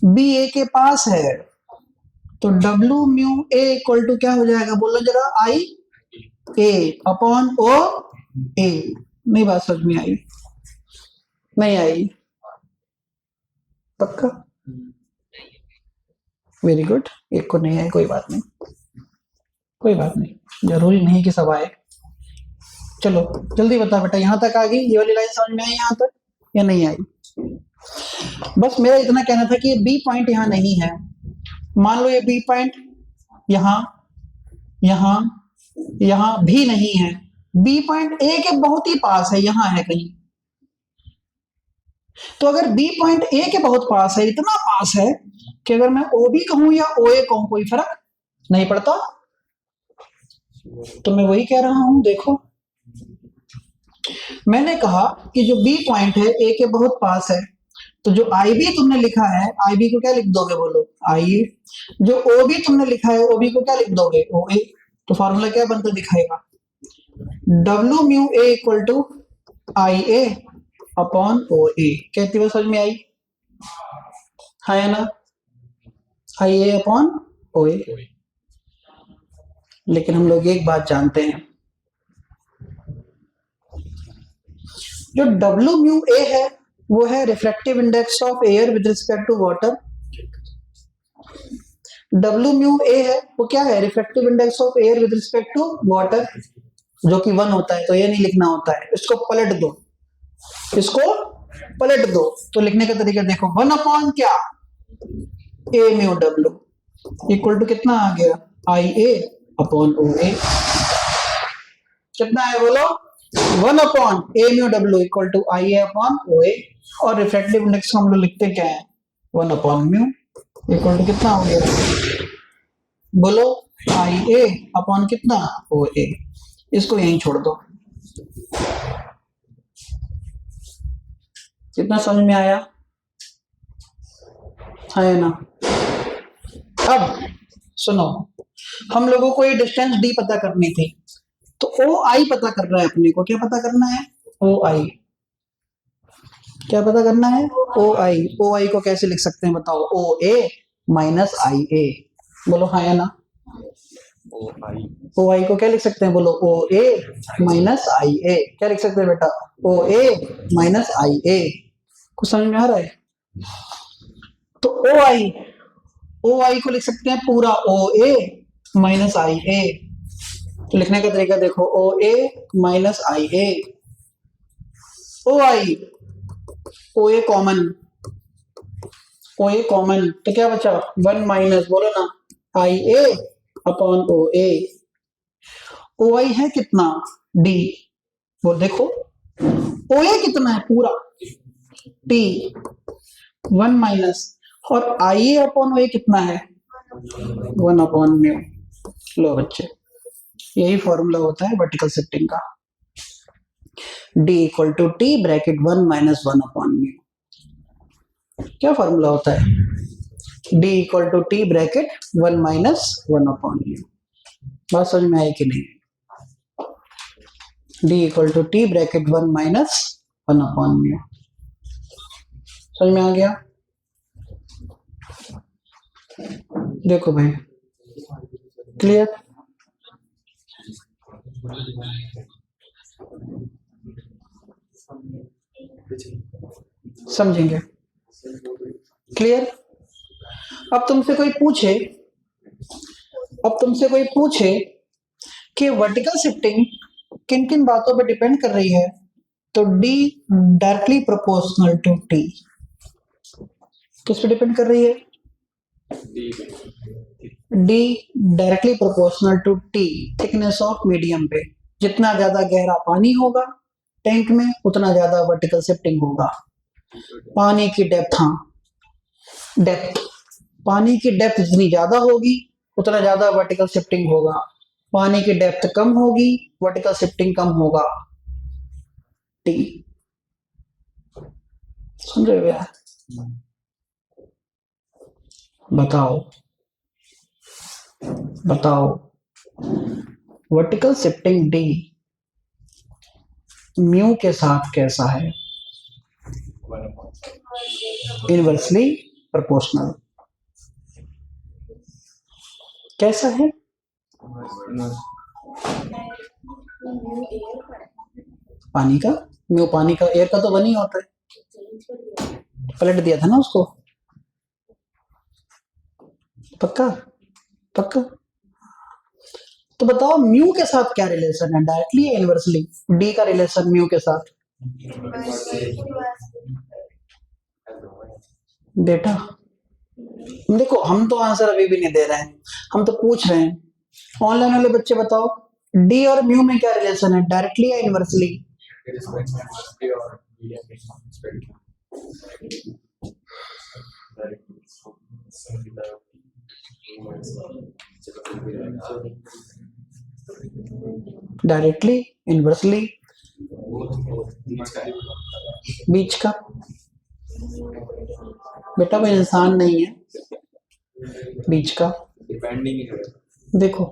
बी ए के पास है तो W mu A equal to क्या हो जाएगा, बोलो जरा, आई ए अपॉन ओ ए। नई बात समझ में आई? नहीं आई? पक्का? Very good. एक को नहीं आए, कोई बात नहीं, कोई बात नहीं, जरूरी नहीं कि सब आए। चलो जल्दी बता बेटा, यहां तक आ गई ये वाली लाइन समझ में आई यहां तक या नहीं आई? बस मेरा इतना कहना था कि ये बी पॉइंट यहां नहीं है। मान लो ये बी पॉइंट यहां यहां यहां भी नहीं है, बी पॉइंट ए के बहुत ही पास है, यहां है कहीं। तो अगर बी पॉइंट ए के बहुत पास है, इतना पास है कि अगर मैं ओ बी कहूं या ओ ए कहूं कोई फर्क नहीं पड़ता। तो मैं वही कह रहा हूं, देखो मैंने कहा कि जो बी पॉइंट है ए के बहुत पास है, तो जो आई बी तुमने लिखा है, आई बी को क्या लिख दोगे, बोलो, आई ए। जो ओ बी तुमने लिखा है, ओ बी को क्या लिख दोगे, ओ ए। तो फॉर्मूला क्या बनता दिखाएगा, W mu A equal to I A upon O A. कहती हुई समझ में आई? हाँ या ना? I A upon O A. लेकिन हम लोग एक बात जानते हैं, जो डब्ल्यू म्यू ए है वो है reflective index of air with respect to water. W mu A है वो क्या है, reflective index of air with respect to water, जो कि 1 होता है। तो ये नहीं लिखना होता है, इसको पलट दो, इसको पलट दो। तो लिखने का तरीका देखो, 1 अपॉन क्या, ए म्यू डब्ल्यू इक्वल टू कितना आ गया, आई ए अपॉन ओ ए। कितना है बोलो, 1 upon A mu W equal to I A upon O A. और रिफ्लेक्टिव इंडेक्स हम लोग लिखते क्या है, 1 अपॉन म्यू इक्वल टू कितना हो गया, बोलो, आई ए अपॉन कितना, ओ ए। इसको यहीं छोड़ दो। कितना समझ में आया? है ना? अब सुनो, हम लोगों को ये डिस्टेंस डी पता करनी थी, तो ओ आई पता कर रहा है अपने को। क्या पता करना है, ओ आई। क्या पता करना है, ओ आई। ओ आई को कैसे लिख सकते हैं बताओ, ओ ए माइनस आई ए। बोलो हाँ या ना? ओ आई को क्या लिख सकते हैं, बोलो, ओ ए माइनस आई ए। क्या लिख सकते हैं बेटा, ओ ए माइनस आई ए। कुछ समझ में आ रहा है? तो ओ आई को लिख सकते हैं पूरा ओ ए माइनस आई ए। तो लिखने का तरीका देखो, ओ ए माइनस आई ए, ओ आई, ओ ए कॉमन, ओ ए कॉमन, तो क्या बचा, 1 माइनस, बोलो ना, आई ए अपॉन ओ ए। ओ आई है कितना, डी। वो देखो ओ ए कितना है पूरा, टी, 1 माइनस, और आई ए अपॉन ओ ए कितना है, 1 अपॉन म्यू। लो बच्चे, यही फॉर्मूला होता है वर्टिकल शिफ्टिंग का, d equal to T bracket 1 minus 1 upon mu. क्या फॉर्मूला होता है, d equal to T bracket 1 minus 1 upon mu. बात समझ में आई कि नहीं? d equal to T bracket 1 minus 1 upon mu. समझ में आ गया? देखो भाई, क्लियर? समझेंगे? क्लियर? अब तुमसे कोई पूछे कि वर्टिकल शिफ्टिंग किन किन बातों पर डिपेंड कर रही है, तो D directly proportional to T। किस पे डिपेंड कर रही है, D directly proportional to T, thickness of medium पे। जितना ज्यादा गहरा पानी होगा टैंक में उतना ज्यादा वर्टिकल शिफ्टिंग होगा। पानी की डेप्थ, हाँ डेप्थ, पानी की डेप्थ जितनी ज्यादा होगी उतना ज्यादा वर्टिकल शिफ्टिंग होगा। पानी की डेप्थ कम होगी, वर्टिकल शिफ्टिंग कम होगा। टी, समझ रहे हो यार? बताओ, बताओ वर्टिकल शिफ्टिंग डी म्यू के साथ कैसा है? Inversely proportional. कैसा है? पानी का म्यू, पानी का एयर का तो वन ही होता है। पलट दिया था ना उसको। पक्का पक्का। तो बताओ म्यू के साथ क्या रिलेशन है, डायरेक्टली या इनवर्सली? डी का रिलेशन म्यू के साथ बेटा देखो, हम तो आंसर अभी भी नहीं दे रहे हैं, हम तो पूछ रहे हैं। ऑनलाइन वाले बच्चे बताओ डी और म्यू में क्या रिलेशन है, डायरेक्टली या इनवर्सली? डायरेक्टली, इनवर्सली, बीच का। बेटा वो इंसान नहीं है, बीच का। देखो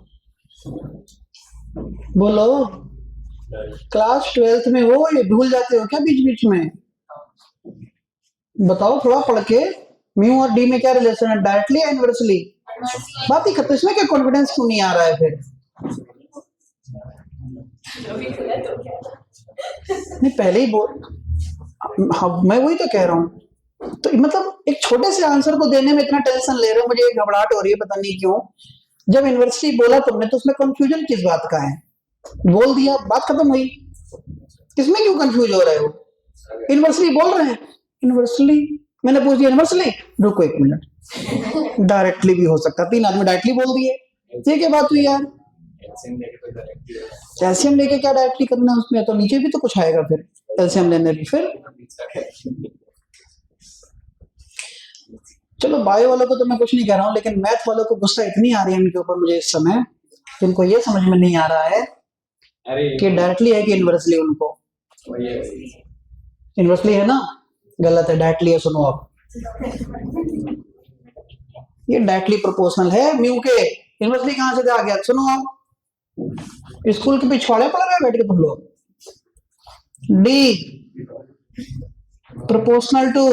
बोलो, क्लास 12th में हो, ये भूल जाते हो क्या बीच बीच में? बताओ थोड़ा पढ़ के, म्यू और डी में क्या रिलेशन है, डायरेक्टली या इनवर्सली? बात ही खत्म। इसमें क्या कॉन्फिडेंस क्यों नहीं आ रहा है फिर? नहीं पहले ही बोल, हाँ मैं वही तो कह रहा हूँ। तो मतलब एक छोटे से आंसर को देने में इतना टेंशन ले रहे हो, मुझे घबराहट हो रही है पता नहीं क्यों। जब यूनिवर्सिटी बोला तुमने तो उसमें कंफ्यूजन किस बात का है? बोल दिया, बात खत्म हुई। किसमें क्यों कंफ्यूज हो रहे हो? यूनिवर्सिटी बोल रहे हैं, यूनिवर्सली मैंने पूछ दिया यूनिवर्सली, रुको एक मिनट, डायरेक्टली भी हो सकता, 3 आदमी डायरेक्टली बोल दिए, ये क्या बात हुई यार? कैल्शियम लेके क्या डायरेक्टली करना है उसमें? तो नीचे भी तो कुछ आएगा फिर कैल्शियम लेने भी। फिर चलो बायो वालों को तो मैं कुछ नहीं कह रहा हूँ, लेकिन मैथ वालों को गुस्सा इतनी आ रही है इनके ऊपर मुझे इस समय, जिनको ये समझ में नहीं आ रहा है कि डायरेक्टली है कि इनवर्सली। उनको इनवर्सली है ना, गलत है, डायरेक्टली है। सुनो अब, ये डायरेक्टली प्रोपोर्शनल है म्यू के। इनवर्सली कहां से आ गया? सुनो अब, स्कूल के पिछवाड़े पढ़ रहे बैठ के तुम लोग। D proportional to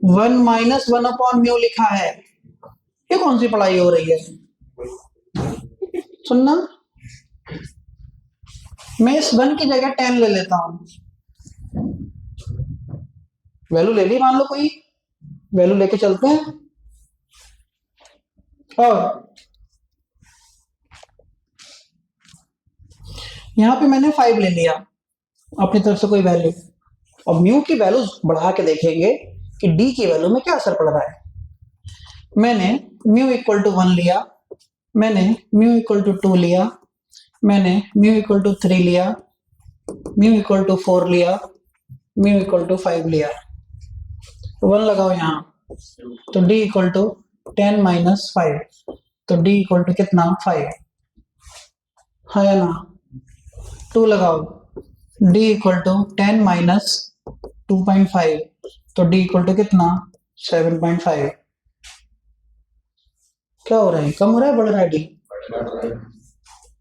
1 - 1 upon mu लिखा है। ये कौन सी पढ़ाई हो रही है? सुनना, मैं इस 1 की जगह 10 ले लेता हूं। वैल्यू ले ली, मान लो कोई वैल्यू लेके चलते हैं, और यहां पे मैंने 5 ले लिया अपनी तरफ से कोई वैल्यू, और म्यू की वैल्यू बढ़ा के देखेंगे कि डी की वैल्यू में क्या असर पड़ रहा है। मैंने म्यू इक्वल टू 1 लिया, मैंने म्यू इक्वल टू 2 लिया, मैंने म्यू इक्वल टू 3 लिया, म्यू इक्वल टू 4 लिया, म्यू इक्वल टू 5 लिया। 1 लगाओ यहाँ, तो डी इक्वल टू 10 - 5, तो डी इक्वल टू कितना? 5 है ना। 2 लगाओ, डी इक्वल टू 10 - 2.5, तो डी इक्वल टू कितना? 7.5। क्या हो रहा है, कम हो रहा है, बढ़ रहा है? डी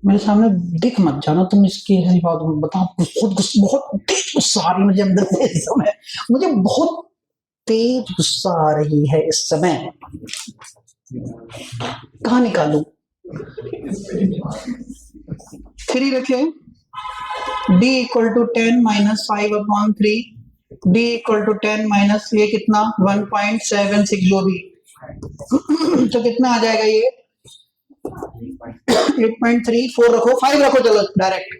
मेरे सामने दिख मत जाना तुम, इसकी ऐसी बात बताओ। बहुत तेज गुस्सा आ रही मुझे अंदर से इस समय, मुझे बहुत तेज गुस्सा आ रही है इस समय। कहाँ निकालू? 3 रखे, d equal to 10 - 5 upon 3, d equal to 10 - ये कितना? 1.76 जो भी तो कितना आ जाएगा ये? 8.34 रखो, 5 रखो, चलो direct.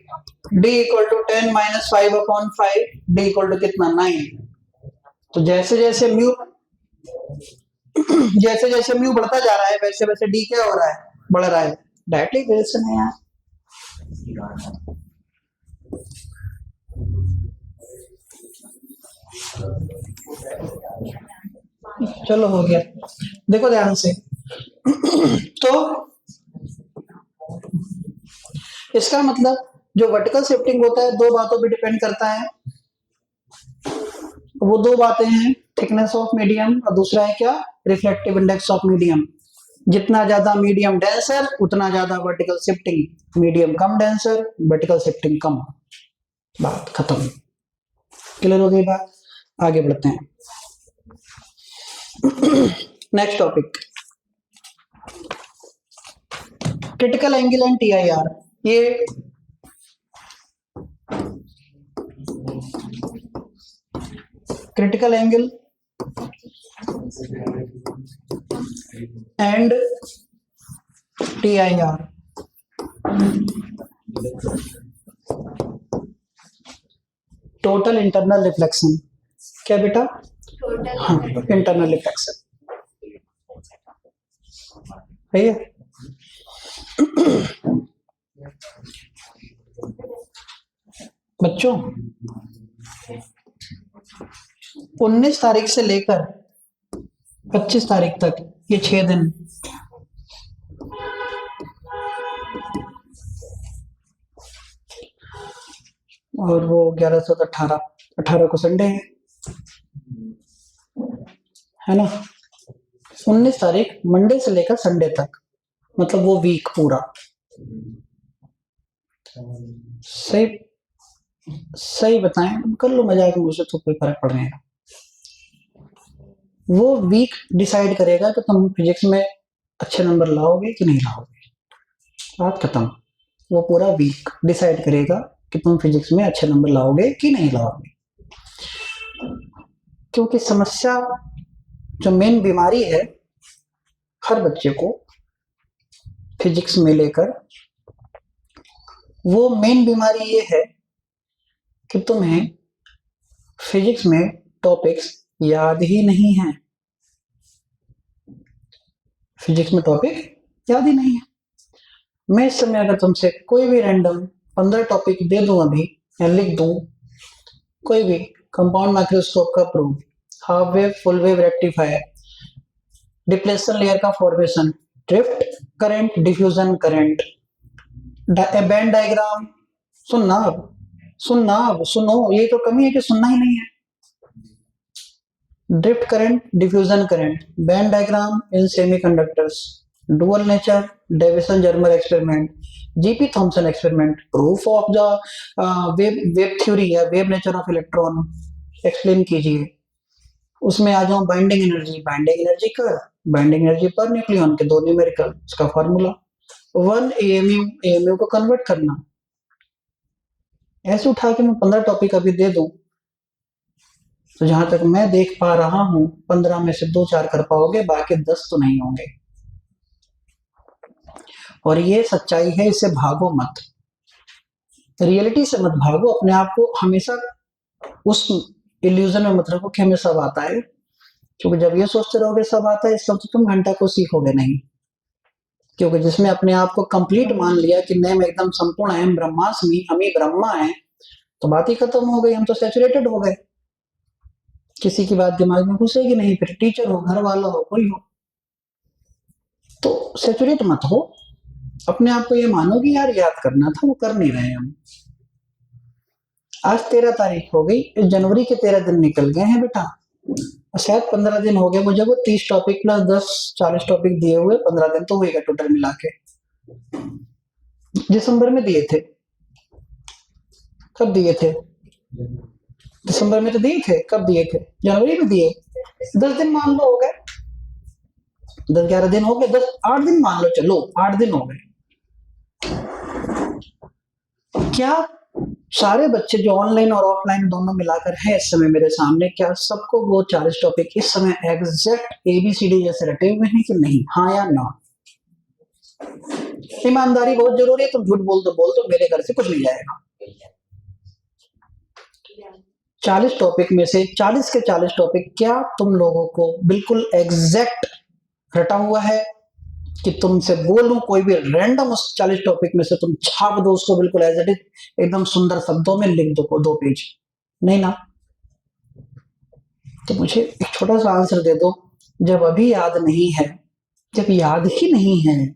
d equal to 10 - 5 upon 5, d equal to कितना? 9। तो जैसे जैसे म्यू बढ़ता जा रहा है, वैसे वैसे डी क्या हो रहा है? बढ़ रहा है। डायरेक्टली रिलेशन है यार। चलो हो गया, देखो ध्यान से। तो इसका मतलब जो वर्टिकल शिफ्टिंग होता है 2 बातों पे डिपेंड करता है। वो 2 बातें हैं, थिकनेस ऑफ मीडियम, और दूसरा है क्या? Reflective index of medium. जितना ज्यादा मीडियम डेंसर उतना ज्यादा वर्टिकल शिफ्टिंग, मीडियम कम डेंसर वर्टिकल शिफ्टिंग कम। बात खत्म। क्लियर हो गई बात? आगे बढ़ते हैं। Next topic, critical angle and TIR। ये critical angle and TIR, total internal reflection. क्या बेटा? हाँ, इंटरनल रिफ्लेक्शन है। बच्चों 19 तारीख से लेकर 25 तारीख तक ये 6 दिन और वो 11 से 18 को संडे है ना। 19 तारीख मंडे से लेकर संडे तक, मतलब वो वीक पूरा। सही सही बताएं, कर लो मजाक मुझसे तो कोई फर्क पड़ नहीं। वो वीक डिसाइड करेगा कि तुम फिजिक्स में अच्छे नंबर लाओगे कि नहीं लाओगे। बात खत्म। वो पूरा वीक डिसाइड करेगा कि तुम फिजिक्स में अच्छे नंबर लाओगे कि नहीं लाओगे। क्योंकि समस्या जो मेन बीमारी है हर बच्चे को फिजिक्स में लेकर, वो मेन बीमारी ये है कि तुम्हें फिजिक्स में टॉपिक्स याद ही नहीं है। फिजिक्स में टॉपिक याद ही नहीं है। मैं इस समय अगर तुमसे कोई भी रैंडम 15 टॉपिक दे दूं अभी या लिख दूं, कोई भी कंपाउंड माइक्रोस्कोप का proof, half wave full wave rectifier, depletion layer का formation, drift current, diffusion current, band diagram, सुनो, ये तो कमी है कि सुनना ही नहीं है। Drift current, diffusion current, band diagram in semiconductors, dual nature, Davisson Germer experiment, GP Thomson experiment, proof of the wave theory या wave nature of electron explain कीजिए। उसमें आ जाओ बाइंडिंग एनर्जी पर न्यूक्लियन के 2 न्यूमेरिकल, उसका formula 1 AMU को convert करना। ऐसे उठा के मैं 15 टॉपिक अभी दे दूं तो जहां तक मैं देख पा रहा हूं 15 में से 2-4 कर पाओगे, बाकी 10 तो नहीं होंगे। और ये सच्चाई है, इससे भागो मत, रियलिटी से मत भागो। अपने आप को हमेशा उस इल्यूजन में मत रखो कि हमें सब आता है, क्योंकि जब ये सोचते रहोगे सब आता है, इस वक्त तुम घंटा को सीखोगे नहीं। क्योंकि जिसमें अपने आप को कंप्लीट मान लिया कि नहीं मैं एकदम संपूर्ण है, ब्रह्मास्मि, हम ही ब्रह्मा है, तो बात ही खत्म हो गई। हम तो सैचुरेटेड हो गए, किसी की बात दिमाग में घुसेगी नहीं। फिर टीचर हो, घर वाला हो, कोई हो, तो सैचुरेट मत हो। अपने आप को ये मानो कि यार याद करना था, वो कर नहीं रहे हम। आज 13 तारीख हो गई, इस जनवरी के 13 दिन निकल गए हैं बेटा, शायद 15 दिन हो गए मुझे वो 30 टॉपिक प्लस 10-40 टॉपिक दिए हुए, 15 दिन तो होगा टोटल मिला के। दिसंबर में दिए थे, कब दिए थे? दिसंबर में तो दिए थे, कब दिए थे? जनवरी में दिए। 10 दिन मान लो हो गए, 10-11 दिन हो गए, 8 दिन मान लो, चलो 8 दिन हो गए। क्या सारे बच्चे जो ऑनलाइन और ऑफलाइन दोनों मिलाकर है इस समय मेरे सामने, क्या सबको वो 40 टॉपिक इस समय एग्जैक्ट ABCD जैसे रटे हुए हैं कि नहीं? हाँ या ना? ईमानदारी बहुत जरूरी है। तुम झूठ बोल दो मेरे घर से कुछ नहीं जाएगा। 40 टॉपिक में से 40 के 40 टॉपिक क्या तुम लोगों को बिल्कुल एग्जैक्ट रटा हुआ है कि तुमसे बोलूं कोई भी रैंडम उस 40 टॉपिक में से तुम छाप दो उसको बिल्कुल एज इट इज, एकदम सुंदर शब्दों में लिख दो 2 पेज? नहीं ना। तो मुझे एक छोटा सा आंसर दे दो। जब अभी याद नहीं है, जब याद ही नहीं है,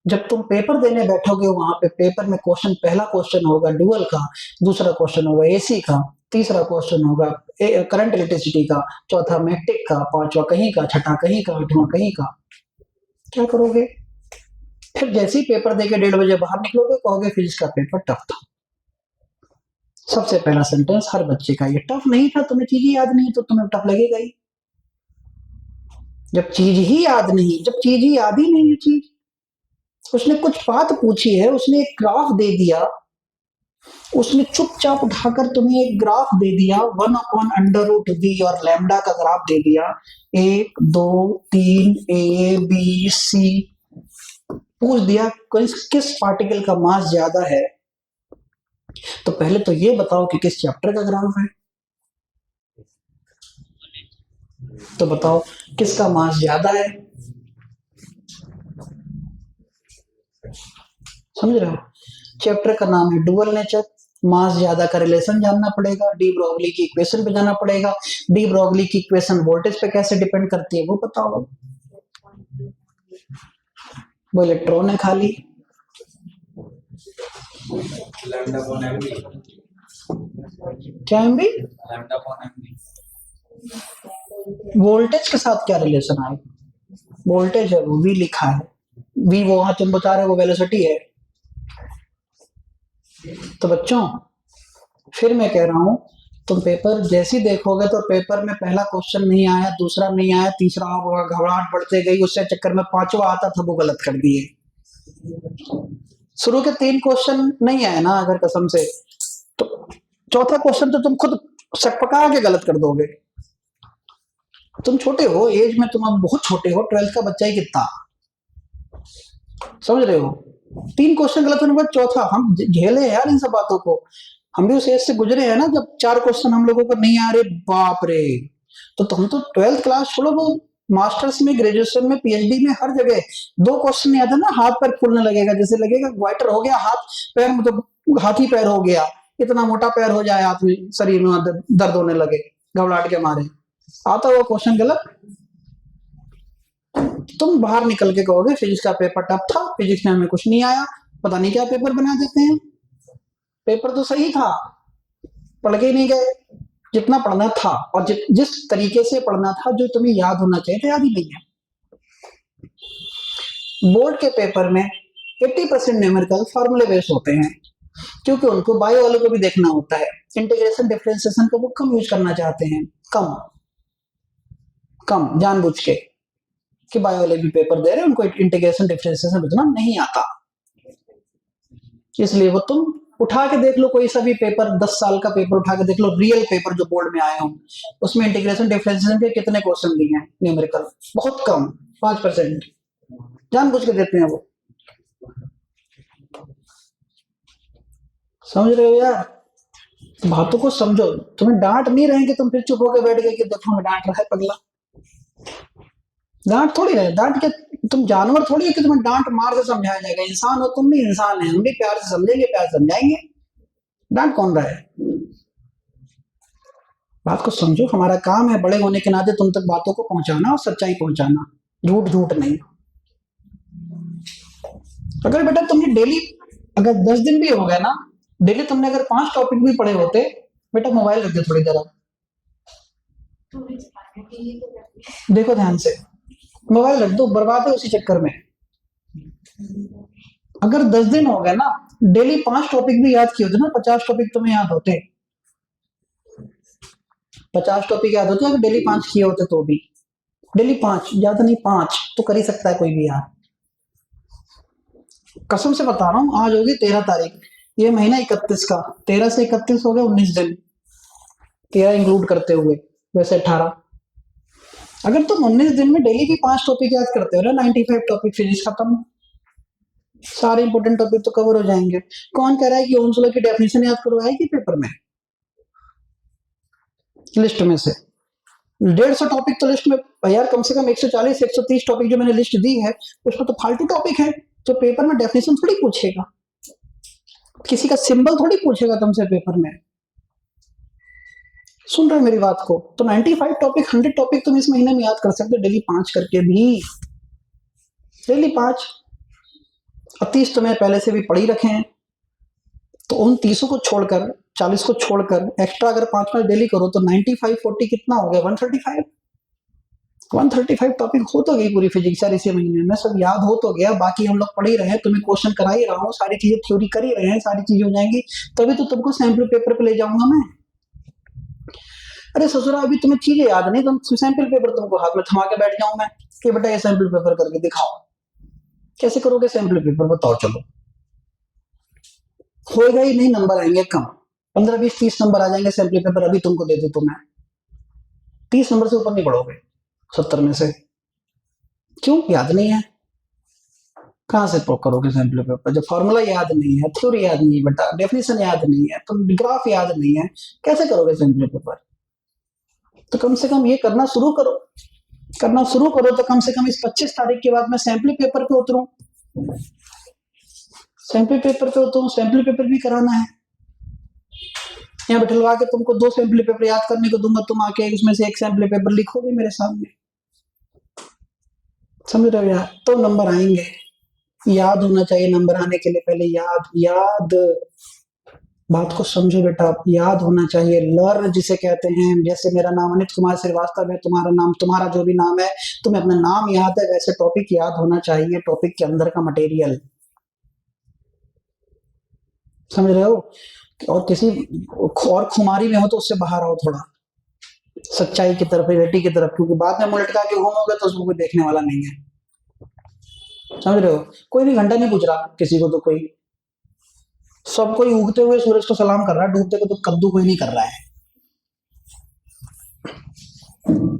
जब तुम पेपर देने बैठोगे वहां पे पेपर में क्वेश्चन, पहला क्वेश्चन होगा डुअल का, दूसरा क्वेश्चन होगा AC का, तीसरा क्वेश्चन होगा करंट इलेक्ट्रिसिटी का, चौथा मैग्नेटिक का, पांचवा कहीं का, छठा कहीं का, आठवां कहीं का। क्या करोगे? फिर जैसे ही पेपर देके 1:30 बजे बाहर निकलोगे, कहोगे फिजिक्स का पेपर टफ था। सबसे पहला सेंटेंस हर बच्चे का, ये टफ नहीं था, तुम्हें चीज ही याद नहीं तो तुम्हें टफ लगेगा ही। जब चीज ही याद नहीं, जब चीज ही याद ही नहीं है, चीज उसने कुछ बात पूछी है, उसने एक ग्राफ दे दिया, उसने चुपचाप उठाकर तुम्हें एक ग्राफ दे दिया, 1/√v और लैम्डा का ग्राफ दे दिया, 1 2 3 ए बी सी, पूछ दिया किस पार्टिकल का मास ज्यादा है, तो पहले तो ये बताओ कि किस चैप्टर का ग्राफ है, तो बताओ किसका मास ज्यादा है, समझ रहे हो? चैप्टर का नाम है डुअल नेचर, मास ज्यादा का रिलेशन जानना पड़ेगा, डी ब्रोगली की इक्वेशन पे जाना पड़ेगा, डी ब्रोगली की इक्वेशन वोल्टेज पे कैसे डिपेंड करती है वो बताओ। वो इलेक्ट्रॉन है खाली, क्या एम बी, वोल्टेज के साथ क्या रिलेशन है? वोल्टेज है वो, वी लिखा है, वी वो वहां तुम बता रहे हो वो वेलोसिटी है। तो बच्चों फिर मैं कह रहा हूं, तुम पेपर जैसे ही देखोगे तो पेपर में पहला क्वेश्चन नहीं आया, दूसरा नहीं आया, तीसरा होगा, घबराहट बढ़ते गई, उससे चक्कर में पांचवा आता था वो गलत कर दिए। शुरू के 3 क्वेश्चन नहीं आए ना अगर कसम से, तो चौथा क्वेश्चन तो तुम खुद सकपका के गलत कर दोगे। तुम छोटे हो, एज में तुम अब बहुत छोटे हो, 12th का बच्चा ही कितना, समझ रहे हो? 3 क्वेश्चन गलत होने के बाद चौथा, हम झेले यार इन सब बातों को, हम भी उस एज से गुजरे हैं ना जब 4 क्वेश्चन हम लोगों को नहीं आ रहे, बाप रे। तो हम तो 12th क्लास छोड़ो, वो मास्टर्स में, ग्रेजुएशन में, पीएचडी में, हर जगह 2 क्वेश्चन नहीं आता ना, हाथ पैर फूलने लगेगा, जैसे लगेगा वाइटर हो गया हाथ पैर, मतलब हाथी पैर हो गया, इतना मोटा पैर हो जाए हाथ में, शरीर में दर्द होने लगे घबराहट के मारे, आता वो क्वेश्चन गलत। तुम बाहर निकल के कहोगे फिजिक्स का पेपर टफ था, फिजिक्स में हमें कुछ नहीं आया, पता नहीं क्या पेपर बना देते हैं। पेपर तो सही था, पढ़ के ही नहीं गए, जितना पढ़ना था और जिस तरीके से पढ़ना था, जो तुम्हें याद होना चाहिए था, याद ही नहीं है। बोर्ड के पेपर में 80% न्यूमेरिकल फॉर्मूले बेस्ड होते हैं, क्योंकि उनको बायो वालों को भी देखना होता है, इंटीग्रेशन डिफरेंशिएशन को वो कम यूज करना चाहते हैं, कम जानबूझ के, कि बायो वाले भी पेपर दे रहे हैं, उनको इंटीग्रेशन डिफरेंशिएशन उतना नहीं आता, इसलिए वो तुम उठा के देख लो कोई सा भी पेपर, 10 साल का पेपर उठा के देख लो, रियल पेपर जो बोर्ड में आए हों, उसमें इंटीग्रेशन डिफरेंशिएशन के कितने क्वेश्चन दिए हैं न्यूमेरिकल, बहुत कम, 5%, जानबूझ के देते हैं वो, समझ रहे हो यार? बातों को समझो, तुम्हें डांट नहीं रहेंगे, तुम फिर चुप होकर बैठ गए कि देखो हमें डांट रहा है पगला, डांट थोड़ी रहे, डांट के तुम जानवर थोड़ी है कि तुम्हें डांट मार के समझाया जाएगा, इंसान हो, तुम भी इंसान है, हम भी प्यार से समझेंगे, प्यार से समझाएंगे, डांट कौन रहा है? बात को समझो, हमारा काम है बड़े होने के नाते तुम तक बातों को पहुंचाना और सच्चाई पहुंचाना, झूठ नहीं। अगर बेटा तुमने डेली, अगर 10 दिन भी हो गए ना, डेली तुमने अगर 5 टॉपिक भी पढ़े होते, बेटा मोबाइल रख दे थोड़ी देर, देखो ध्यान से, मोबाइल रख दो, बर्बाद है उसी चक्कर में। अगर 10 दिन हो गए ना, डेली 5 टॉपिक भी याद किए होते ना, 50 टॉपिक तुम्हें याद होते, 50 टॉपिक याद होते अगर डेली 5 किए होते, तो भी डेली 5, ज्यादा नहीं 5 तो कर ही सकता है कोई भी यार, कसम से बता रहा हूं। आज होगी 13 तारीख, ये महीना 31 का, 13 से 31 हो गए 19 दिन, 13 इंक्लूड करते हुए, वैसे 18। अगर तुम 19 दिन में डेली भी 5 टॉपिक याद करते हो ना, 95 टॉपिक फिजिक्स खत्म, सारे इंपोर्टेंट टॉपिक तो कवर हो जाएंगे। कौन कह रहा है कि ओम्स लॉ की डेफिनेशन याद करवाएगी पेपर में? लिस्ट में से 150 टॉपिक तो लिस्ट में यार, कम से कम 140 130 टॉपिक जो मैंने लिस्ट दी है, उसमें तो फालतू टॉपिक है, तो पेपर में डेफिनेशन थोड़ी पूछेगा, किसी का सिंबल थोड़ी पूछेगा तुमसे पेपर में, सुन रहे मेरी बात को? तो 95 टॉपिक, 100 टॉपिक तुम इस महीने में याद कर सकते हो, डेली 5 करके भी, डेली 5, और 30 तो मैं पहले से भी पढ़ी रखे हैं, तो उन 30 को छोड़कर, 40 को छोड़कर एक्स्ट्रा अगर 5 डेली करो तो 95 40 कितना हो गया? 135। 135 टॉपिक हो तो गई पूरी फिजिक्स यार इसी महीने में, सब याद हो तो गया, बाकी हम लोग पढ़ ही रहे हैं, तुम्हें क्वेश्चन करा ही रहा हूँ, सारी चीजें थ्योरी कर ही रहे हैं, सारी चीजें हो जाएंगी तभी तो तुमको सैंपल पेपर पे ले जाऊंगा मैं। अरे ससुरा अभी तुम्हें चीजें याद नहीं, तुम सैंपल पेपर तुमको हाथ में थमा के बैठ जाऊं मैं कि बेटा ये सैंपल पेपर करके दिखाओ। कैसे करोगे सैंपल पेपर, बताओ। चलो होएगा ही नहीं, नंबर आएंगे कम, 15 20 30 नंबर आ जाएंगे सैंपल पेपर अभी तुमको दे दो तो मैं 30 नंबर से ऊपर नहीं पढ़ोगे 70 में से। क्यों? याद नहीं है। कहां से करोगे सैंपल पेपर जब फॉर्मूला याद नहीं है, थ्योरी याद नहीं है बेटा, डेफिनेशन याद नहीं है, तो ग्राफ याद नहीं है, कैसे करोगे सैंपल पेपर? तो कम से कम ये करना शुरू करो, तो कम से कम इस 25 तारीख के बाद मैं सैंपल पेपर पे उतरूं, सैंपल पेपर भी कराना है। यहाँ बैठलवा के तुमको 2 सैंपल पेपर याद करने को दूंगा, तुम आके उसमें से एक सैंपल पेपर लिखोगे मेरे सामने, समझ रहे हो यार? तो नंबर आएंगे, याद होना चाहिए नंबर आने के लिए, पहले याद बात को समझो बेटा, याद होना चाहिए। लर्न जिसे कहते हैं, जैसे मेरा नाम अनित कुमार श्रीवास्तव है, तुम्हारा नाम, तुम्हारा जो भी नाम है, तुम्हें अपना नाम याद है, वैसे टॉपिक याद होना चाहिए, टॉपिक के अंदर का मटेरियल, समझ रहे हो? और किसी और खुमारी में हो तो उससे बाहर आओ थोड़ा, सच्चाई की तरफ, रियलिटी की तरफ, क्योंकि बाद में मुंह लटका के घूमोगे तो उसको कोई देखने वाला नहीं है, समझ रहे हो? कोई भी घंटा नहीं पूछ रहा किसी को, तो कोई सब कोई उगते हुए सूरज को सलाम कर रहा है, डूबते को तो कद्दू कोई नहीं कर रहा है।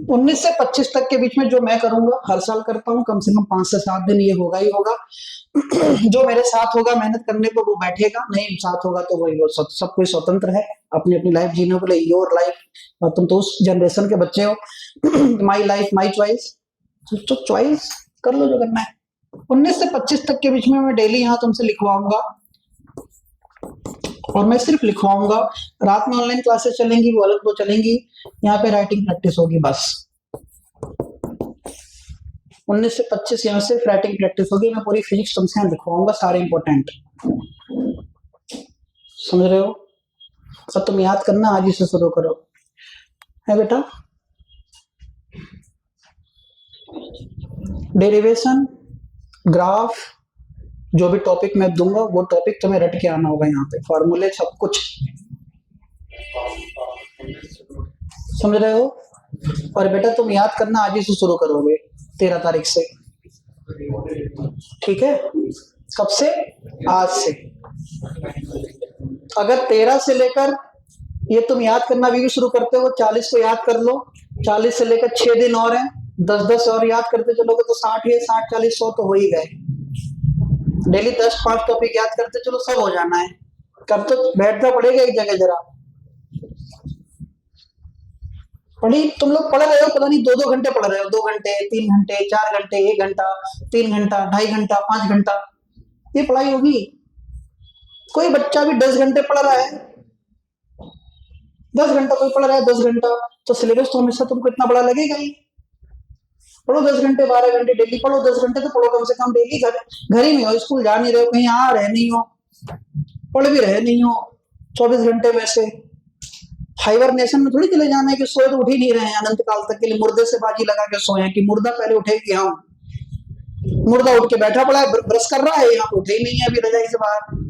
19 से 25 तक के बीच में जो मैं करूंगा, हर साल करता हूँ, कम से कम 5 से 7 दिन ये होगा ही होगा। जो मेरे साथ होगा मेहनत करने को वो बैठेगा, नहीं साथ होगा तो वही, सब कोई स्वतंत्र है अपनी अपनी लाइफ जीने के लिए, योर लाइफ, तुम तो उस जनरेशन के बच्चे हो। माई लाइफ माई चॉइस, तो चॉइस कर लो जो करना है। 19 से 25 तक के बीच में मैं डेली यहाँ तुमसे लिखवाऊंगा, और मैं सिर्फ लिखवाऊंगा। रात में ऑनलाइन क्लासेस चलेंगी, वो अलग तो चलेंगी, यहाँ पे राइटिंग प्रैक्टिस होगी बस। 19 से 25 यहाँ सिर्फ राइटिंग प्रैक्टिस होगी, मैं पूरी फिजिक्स तुमसे यहाँ लिखवाऊंगा, सारे इंपॉर्टेंट, समझ रहे हो? तो तुम याद करना आज ही से शुरू करो, है बेटा? डेरिवेशन, ग्राफ, जो भी टॉपिक मैं दूंगा वो टॉपिक तुम्हें रट के आना होगा, यहाँ पे फॉर्मूले सब कुछ, समझ रहे हो? और बेटा तुम याद करना आज ही से शुरू करोगे 13 तारीख से, ठीक है? कब से? आज से। अगर 13 से लेकर ये तुम याद करना भी शुरू करते हो, 40 को याद कर लो, 40 से लेकर 6 दिन और है, 10-10 और याद करते चलोगे तो 60 है, 60 40 100 तो हो ही गए। डेली 10-5 टॉपिक याद करते चलो, सब हो जाना है। कब तो बैठना पड़ेगा एक जगह, जरा पढ़ी, तुम लोग पढ़ रहे हो, पता नहीं 2-2 घंटे पढ़ रहे हो, 2 घंटे 3 घंटे 4 घंटे 1 घंटा 3 घंटा 2.5 घंटा 5 घंटा, ये पढ़ाई होगी? कोई बच्चा भी 10 घंटे पढ़ रहा है, 10 घंटा कोई पढ़ रहा है, 10 घंटा, तो सिलेबस तो हमेशा तुमको इतना बड़ा लगेगा ही। पढ़ो 10 घंटे 12 घंटे डेली पढ़ो, 10 घंटे तो पढ़ो कम से कम डेली। घर ही में हो, स्कूल जा नहीं रहे हो, कहीं आ रहे नहीं हो, पढ़ भी रहे नहीं हो, 24 घंटे में से हाइबरनेशन में थोड़ी चले जाना है कि सोए तो उठ ही नहीं रहे हैं अनंत काल तक के लिए, मुर्दे से बाजी लगा के सोए कि मुर्दा पहले उठे कि हम, मुर्दा उठ के बैठा पड़ा है, ब्रश कर रहा है, यहाँ पे उठे ही नहीं है अभी रजाई से बाहर।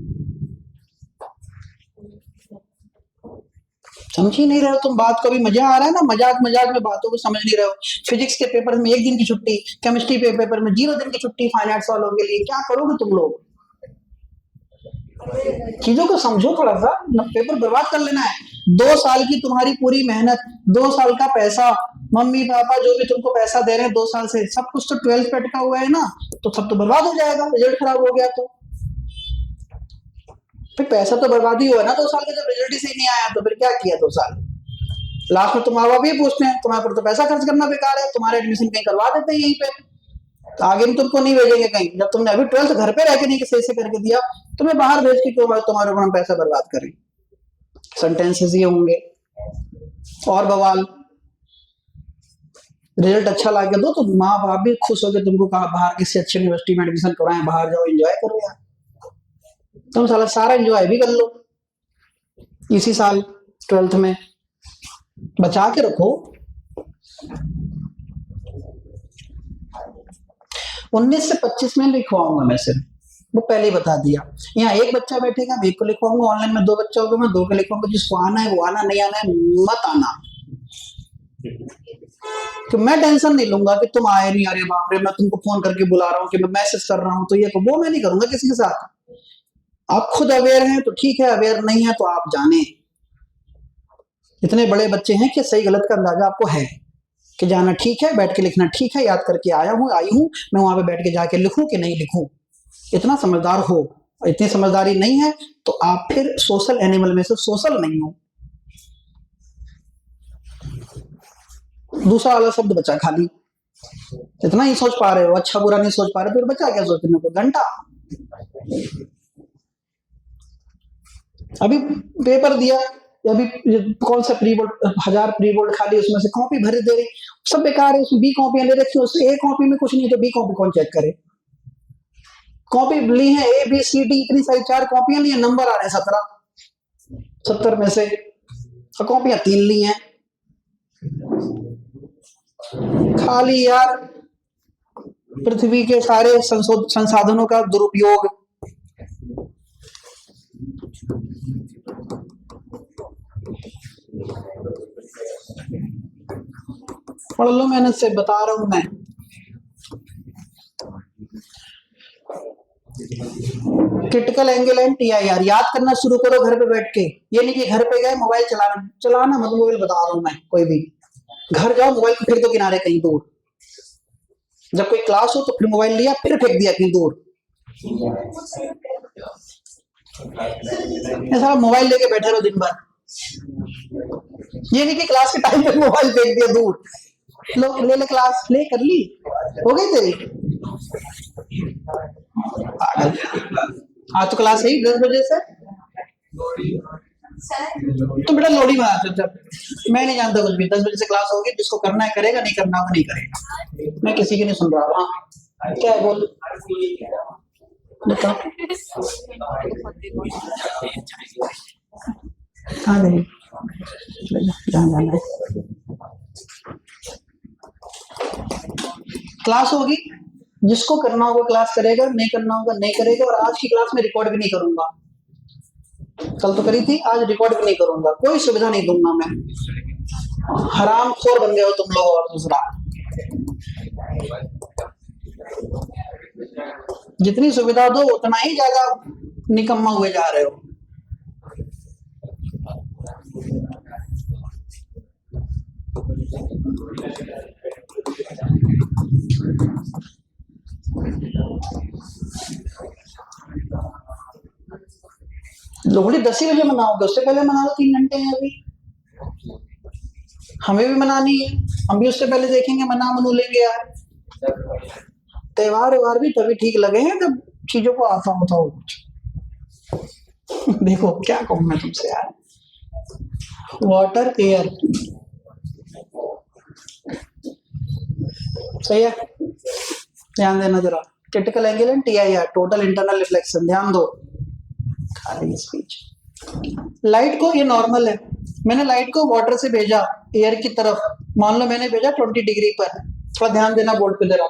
समझ ही नहीं रहे हो तुम बात को, भी मजा आ रहा है ना, मजाक मजाक में बातों को समझ नहीं रहे हो। फिजिक्स के पेपर में 1 दिन की छुट्टी, केमिस्ट्री के पेपर में 0 दिन की छुट्टी, फाइन आर्ट्स वालों के लिए, क्या करोगे तुम लोग? चीजों को समझो थोड़ा सा, पेपर बर्बाद कर लेना है। 2 साल की तुम्हारी पूरी मेहनत, 2 साल का पैसा, मम्मी पापा जो भी तुमको पैसा दे रहे हैं 2 साल से, सब कुछ तो 12th पे अटका हुआ है ना, तो सब तो बर्बाद हो जाएगा, रिजल्ट खराब हो गया तो फिर पैसा तो बर्बाद ही हुआ ना 2 साल का, जब रिजल्ट ही सही नहीं आया तो फिर क्या किया 2 साल? लास्ट में तुम माँ बाप ये पूछते हैं, तुम्हारे पर तो पैसा खर्च करना बेकार है, तुम्हारे एडमिशन कहीं करवा देते हैं यहीं पे, तो आगे में तुमको नहीं भेजेंगे कहीं, जब तुमने अभी 12th घर पे रह के नहीं सही से करके दिया, तुम्हें बाहर भेज के क्यों तुम्हारे ऊपर हम पैसा बर्बाद करें? सेंटेंसेस ये होंगे। और बवाल, रिजल्ट अच्छा ला के दो तो माँ बाप भी खुश हो गए, तुमको कहा बाहर किसी अच्छी यूनिवर्सिटी में एडमिशन करवाएं, बाहर जाओ एंजॉय करो यार, तुम सारा एंजॉय भी कर लो इसी साल 12th में, बचा के रखो। 19 से 25 में लिखवाऊंगा मैं सिर्फ, वो पहले ही बता दिया। यहाँ एक बच्चा बैठेगा, मैं एक को लिखवाऊंगा, ऑनलाइन में 2 बच्चा होगा, मैं 2 को लिखवाऊंगा। जिसको आना है वो आना, नहीं आना है मत आना। कि मैं टेंशन नहीं लूंगा कि तुम आए नहीं, अरे बाप रे मैं तुमको फोन करके बुला रहा हूँ, कि मैं मैसेज कर रहा हूँ, तो ये वो मैं नहीं करूंगा किसी के साथ। आप खुद अवेयर हैं तो ठीक है, अवेयर नहीं है तो आप जाने। इतने बड़े बच्चे हैं कि सही गलत का अंदाजा आपको है कि जाना ठीक है, बैठ के लिखना ठीक है, याद करके आया हूँ आई हूँ, मैं वहां पे बैठ के जाके लिखूं कि नहीं लिखूं। इतना समझदार हो। इतनी समझदारी नहीं है तो आप फिर सोशल एनिमल में से सोशल नहीं हो। दूसरा वाला शब्द बचा खाली। इतना ही सोच पा रहे हो, अच्छा बुरा नहीं सोच पा रहे, फिर बचा क्या सोचने को? घंटा। अभी पेपर दिया, अभी कौन सा प्री बोर्ड, 1000 प्री बोर्ड खाली, उसमें से कॉपी भर दे रही, सब बेकार है। उसमें बी कॉपियां ले रखी, उससे ए कॉपी में कुछ नहीं, तो बी कॉपी कौन चेक करे? कॉपी ली है ए बी सी डी, इतनी सारी 4 कॉपियां ली है, नंबर आ रहे हैं 70 में से, और कॉपियां 3 ली हैं खाली। यार पृथ्वी के सारे संसाधनों का दुरुपयोग। पढ़ लो मेहनत से, बता रहा हूं मैं। क्रिटिकल एंगल एंड टीआईआर याद करना शुरू करो घर पे बैठ के। ये नहीं कि घर पे गए मोबाइल चलाना मतलब, मोबाइल बता रहा हूं मैं। कोई भी घर जाओ, मोबाइल को फेंक दो किनारे कहीं दूर। जब कोई क्लास हो तो फिर मोबाइल लिया, फिर फेंक दिया कहीं दूर। ऐसा मोबाइल लेके बैठे रहो दिन भर। ये नहीं कि क्लास के टाइम पे मोबाइल फेंक दिया दूर। लो ले ले, क्लास ले कर ली, हो गई तेरी। आज तो क्लास है 10 बजे से। तो बेटा लोडी में आते जब, मैं नहीं जानता कुछ भी। 10 बजे से क्लास होगी, जिसको करना है करेगा, नहीं करना वो नहीं करेगा। मैं किसी की नहीं सुन रहा। हाँ क्या है, बोल बताओ। हाँ नहीं जहाँ जाना है। क्लास होगी, जिसको करना होगा क्लास करेगा, नहीं करना होगा नहीं करेगा। और आज की क्लास में रिकॉर्ड भी नहीं करूंगा। कल तो करी थी, आज रिकॉर्ड भी नहीं करूंगा। कोई सुविधा नहीं दूंगा मैं। हरामखोर बन गए हो तुम लोग। और दूसरा, जितनी सुविधा दो उतना ही ज्यादा निकम्मा हुए जा रहे हो। लोहड़ी 10 ही बजे मनाओगे, उससे पहले मना लो। 3 घंटे हैं अभी, हमें भी मनानी है। हम भी उससे पहले देखेंगे, मना मनू लेंगे यार। त्योहार भी तभी ठीक लगे हैं जब चीजों को आता होता हो कुछ। देखो क्या कहूं मैं तुमसे यार। वाटर एयर सही है, ध्यान देना जरा। Critical angle and TIR, total internal reflection, ध्यान दो। खाली स्पीच। लाइट को, ये नॉर्मल है, मैंने लाइट को वाटर से भेजा एयर की तरफ। मान लो मैंने भेजा 20 डिग्री पर, थोड़ा ध्यान देना बोर्ड पे जरा।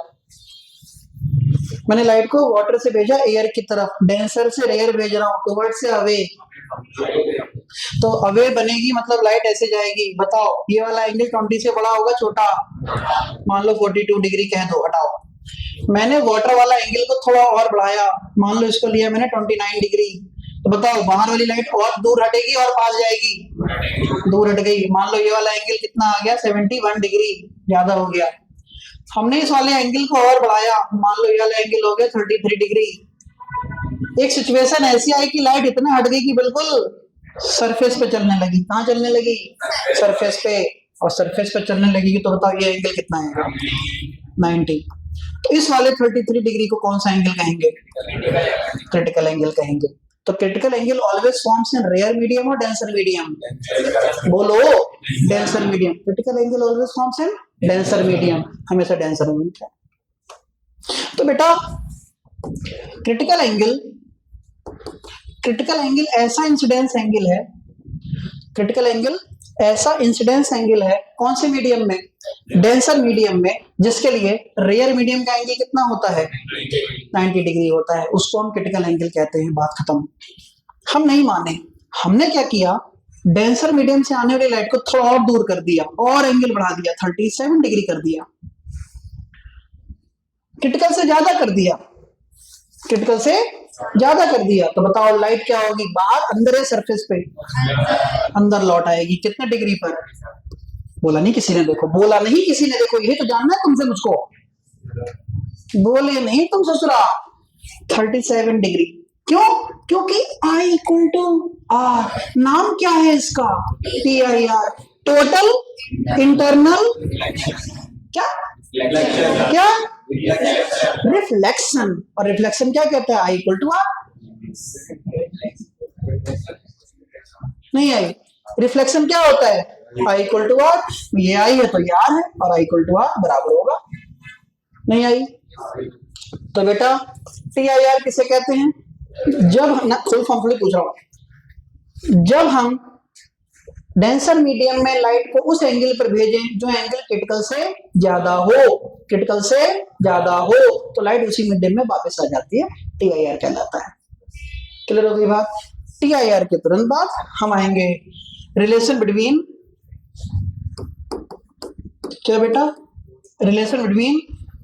मैंने लाइट को वाटर से भेजा एयर की तरफ, डेंसर से रेयर भेज रहा हूँ, टुवर्ड्स से अवे। तो अवे बनेगी मतलब लाइट ऐसे जाएगी। बताओ ये वाला एंगल 20 से बड़ा होगा छोटा? मान लो 42 डिग्री कह दो, हटाओ। मैंने वाटर वाला एंगल को थोड़ा और बढ़ाया, मान लो इसको लिया मैंने 29 डिग्री। तो बताओ बाहर वाली लाइट और दूर हटेगी और पास जाएगी? दूर हट गई। मान लो ये वाला एंगल कितना आ गया? 71 डिग्री, ज्यादा हो गया। हमने इस वाले एंगल को और बढ़ाया, मान लो ये वाला एंगल हो गया 33 डिग्री। एक सिचुएशन ऐसी आई कि लाइट इतना हट गई कि बिल्कुल सरफेस पे चलने लगी। कहाँ चलने लगी? सरफेस पे। और सरफेस पे चलने लगेगी तो बताओ ये एंगल कितना है? 90। तो इस वाले 33 डिग्री को कौन सा एंगल कहेंगे? क्रिटिकल एंगल कहेंगे। तो critical angle always forms in rare medium और डेंसर मीडियम। बोलो, denser medium. Critical angle always forms in denser medium, हमेशा डेंसर मीडियम। तो बेटा क्रिटिकल एंगल ऐसा इंसिडेंस एंगल है, क्रिटिकल एंगल ऐसा इंसिडेंस एंगल है कौन से मीडियम में? डेंसर मीडियम में, जिसके लिए रेयर मीडियम का एंगल कितना होता है, 90 डिग्री होता है, उसको हम क्रिटिकल एंगल कहते हैं। बात खत्म। हम नहीं माने, हमने क्या किया, डेंसर मीडियम से आने वाली लाइट को थोड़ा और दूर कर दिया और एंगल बढ़ा दिया, 37 डिग्री कर दिया, क्रिटिकल से ज्यादा कर दिया, क्रिटिकल से ज्यादा कर दिया। तो बताओ लाइट क्या होगी, बाहर अंदर है सरफेस पे, अंदर लौट आएगी। कितने डिग्री पर, बोला नहीं किसी ने, देखो बोला नहीं किसी ने, देखो यही तो जानना है तुमसे मुझको, बोले नहीं तुम ससुरा, 37 डिग्री। क्यों, क्योंकि I इक्वल टू R, नाम क्या है इसका, TIR, टोटल इंटरनल क्या क्या रिफ्लेक्शन। और रिफ्लेक्शन क्या कहता है, I इक्वल टू R। नहीं आई, रिफ्लेक्शन क्या होता है, I इक्वल टू R, ये I है तो ये R है, और I इक्वल टू R बराबर होगा। नहीं आई, तो बेटा TIR किसे कहते हैं, जब ना फुल फॉर्म थोड़ी पूछ रहा हूं, जब हम डेंसर मीडियम में लाइट को उस एंगल पर भेजें जो एंगल क्रिटिकल से ज्यादा हो, क्रिटिकल से ज्यादा हो, तो लाइट उसी मीडियम में वापस आ जाती है, TIR कहलाता है। क्लियर हो गई बात। TIR के तुरंत बाद हम आएंगे रिलेशन बिटवीन, क्या बेटा, relation between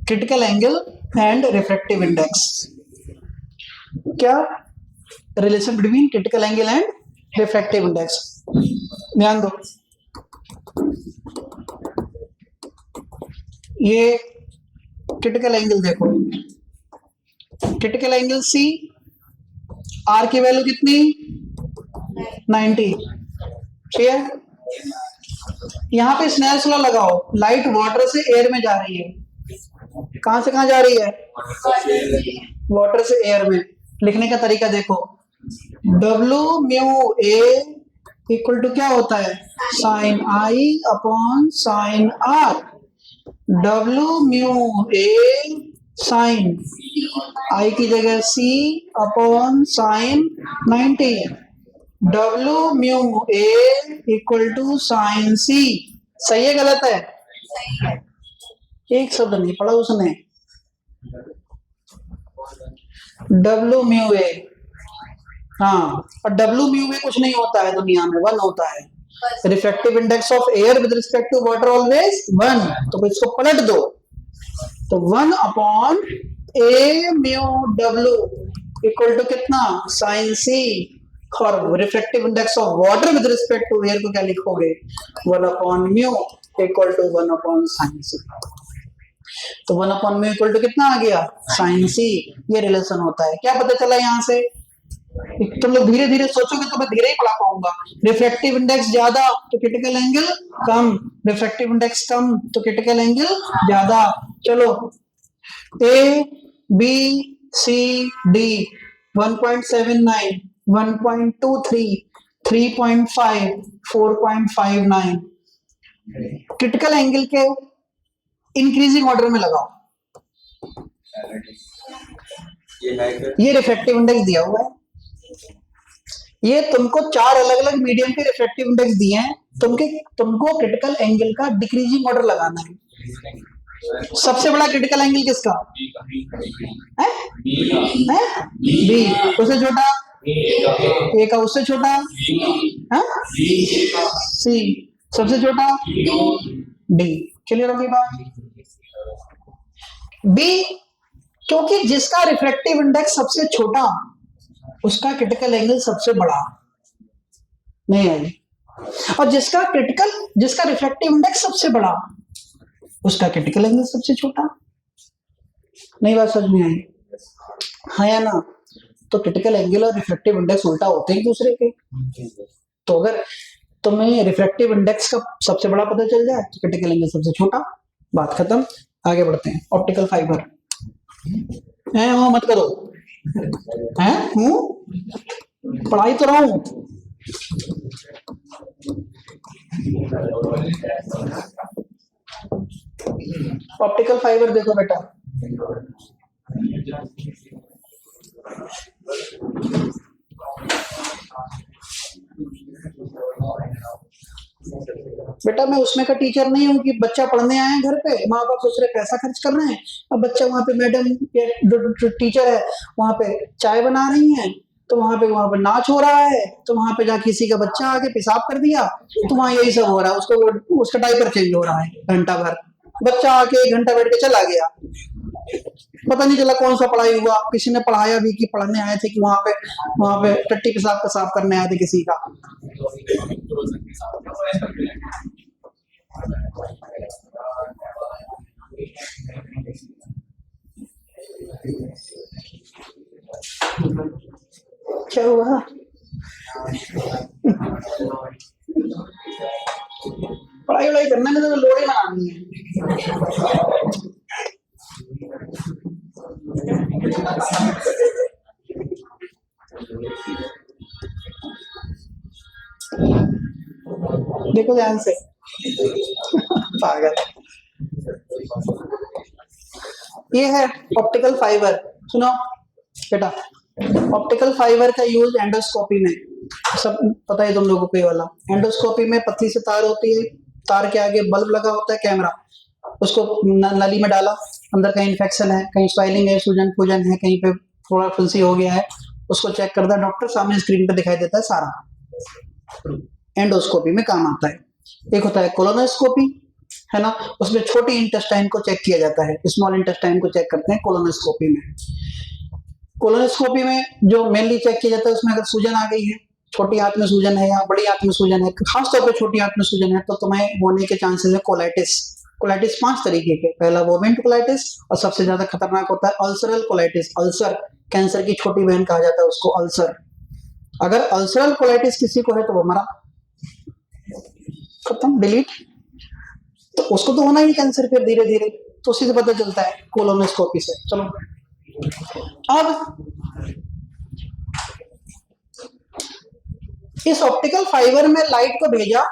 critical angle and refractive index. क्या, relation between critical angle and refractive index. ध्यान दो, ये क्रिटिकल एंगल देखो, क्रिटिकल एंगल C, R की वैल्यू कितनी, 90। क्लियर, यहां पे स्नेल्स लॉ लगाओ, लाइट वाटर से एयर में जा रही है, कहां से कहां जा रही है, वाटर से एयर में। लिखने का तरीका देखो, W mu A equal to क्या होता है, sine I upon sine R। W mu A sine I की जगह C upon sine 90। W mu A equal to sine C। सही है गलत है, एक शब्द नहीं पढ़ा उसने, W म्यू A, हाँ, और W म्यू A कुछ नहीं होता है दुनिया में, 1 होता है। Refractive index of air with respect to water always 1, तो इसको पलट दो, तो 1 upon A mu W equal to कितना, साइन C, और refractive index of water with respect to air को क्या लिखोगे, 1 upon mu equal to 1 upon sine C। तो 1 अपॉन म्यू इक्वल टू कितना आ गया, साइन C। ये रिलेशन होता है। क्या पता चला यहां से, तुम लोग धीरे धीरे सोचोगे तो मैं धीरे ही पढ़ा पाऊंगा। रिफ्रैक्टिव इंडेक्स ज्यादा तो क्रिटिकल एंगल कम, रिफ्रैक्टिव इंडेक्स कम तो क्रिटिकल एंगल ज्यादा। चलो A B C D 1.79 1.23 3.5 4.59 critical angle के इंक्रीजिंग ऑर्डर में लगाओ। ये रिफ्रैक्टिव इंडेक्स दिया हुआ है, ये तुमको 4 अलग अलग मीडियम के रिफ्रैक्टिव इंडेक्स दिए हैं, तुमको क्रिटिकल एंगल का डिक्रीजिंग ऑर्डर लगाना है। सबसे बड़ा क्रिटिकल एंगल किसका है, बी, उससे छोटा ए का, उससे छोटा है सी, सबसे छोटा डी। क्लियर होगी बात। बी, क्योंकि जिसका रिफ्रैक्टिव इंडेक्स सबसे छोटा उसका क्रिटिकल एंगल सबसे बड़ा, नहीं आई, और जिसका रिफ्रैक्टिव इंडेक्स सबसे बड़ा उसका क्रिटिकल एंगल सबसे छोटा। नहीं बात समझ में आई, हाँ या ना। तो क्रिटिकल एंगल और रिफ्रैक्टिव इंडेक्स उल्टा होते हैं दूसरे के। तो अगर तुम्हें रिफ्रैक्टिव इंडेक्स का सबसे बड़ा पता चल जाए तो क्रिटिकल एंगल सबसे छोटा, बात खत्म। आगे बढ़ते हैं। ऑप्टिकल फाइबर है, वो मत करो, है पढ़ाई तो रहा हूं। ऑप्टिकल फाइबर देखो बेटा, बेटा मैं उसमें का टीचर नहीं हूँ कि बच्चा पढ़ने आए हैं घर पे, माँ बाप सोच रहे पैसा खर्च कर रहे हैं, अब बच्चा वहां पे मैडम या जो टीचर है वहां पे चाय बना रही हैं, तो वहां पे नाच हो रहा है, तो वहां पे जाके किसी का बच्चा आके पेशाब कर दिया, तो वहां यही सब हो रहा है, उसको उसका डायपर चेंज हो रहा है घंटा भर, बच्चा आके 1 घंटा बैठ के चला गया, पता नहीं चला कौन सा पढ़ाई हुआ, किसी ने पढ़ाया भी कि पढ़ने आए थे कि वहां पे टट्टी पेशाब पेशाब करने आए थे किसी का। क्या हुआ? पढ़ाई वढ़ाई करने में तो लोड ही लगानी है। देखो ध्यान से पागल। ये है ऑप्टिकल फाइबर। सुनो बेटा, ऑप्टिकल फाइबर का यूज एंडोस्कोपी में, सब पता है तुम लोगों को ये वाला। एंडोस्कोपी में पतली से तार होती है, तार के आगे बल्ब लगा होता है, कैमरा, उसको नली में डाला, अंदर कहीं इन्फेक्शन है, कहीं स्वेलिंग है, सूजन फूजन है, कहीं पे थोड़ा फुंसी हो गया है, उसको चेक करता है डॉक्टर, सामने स्क्रीन पे दिखाई देता है सारा। एंडोस्कोपी में काम आता है। एक होता है कोलोनोस्कोपी, है ना, उसमें छोटी इंटेस्टाइन को चेक किया जाता है, स्मॉल इंटेस्टाइन को चेक करते हैं कोलोनोस्कोपी में। कोलोनोस्कोपी में जो मेनली चेक किया जाता है, उसमें अगर सूजन आ गई है, छोटी आंत में सूजन है या बड़ी आंत में सूजन है, खासतौर पे छोटी आंत में सूजन है, तो तुम्हें होने के चांसेस है कोलाइटिस। कोलाइटिस 5 तरीके के, पहला वोमेंट कोलाइटिस, और सबसे ज्यादा खतरनाक होता है अल्सरल कोलाइटिस। अल्सर कैंसर की छोटी बहन कहा जाता है उसको, अल्सर। अगर अल्सरल कोलाइटिस किसी को है तो वो मरा, खत्म, डिलीट। तो उसको तो होना ही कैंसर फिर धीरे धीरे, तो उसी से पता चलता है कोलोनोस्कोपी से। चलो अब इस ऑप्टिकल फाइबर में लाइट को भेजा,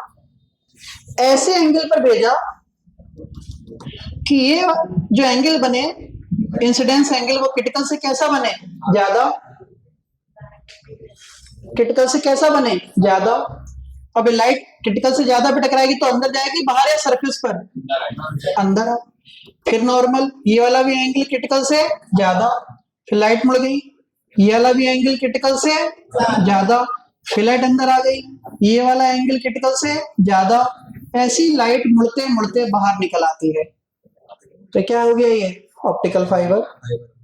ऐसे एंगल पर भेजा कि ये जो एंगल बने, इंसिडेंस एंगल, वो क्रिटिकल से कैसा बने, ज्यादा। क्रिटिकल से कैसा बने, ज्यादा। अब लाइट क्रिटिकल से ज्यादा पे टकराएगी तो अंदर जाएगी, बाहर या सरफेस पर, अंदर। फिर नॉर्मल, ये वाला भी एंगल क्रिटिकल से ज्यादा, फिर लाइट मुड़ गई, ये वाला भी एंगल क्रिटिकल से ज्यादा, फिर लाइट अंदर आ गई, ये वाला एंगल क्रिटिकल से ज्यादा। ऐसी लाइट मुड़ते मुड़ते बाहर निकल आती है। तो क्या हो गया, ये ऑप्टिकल फाइबर।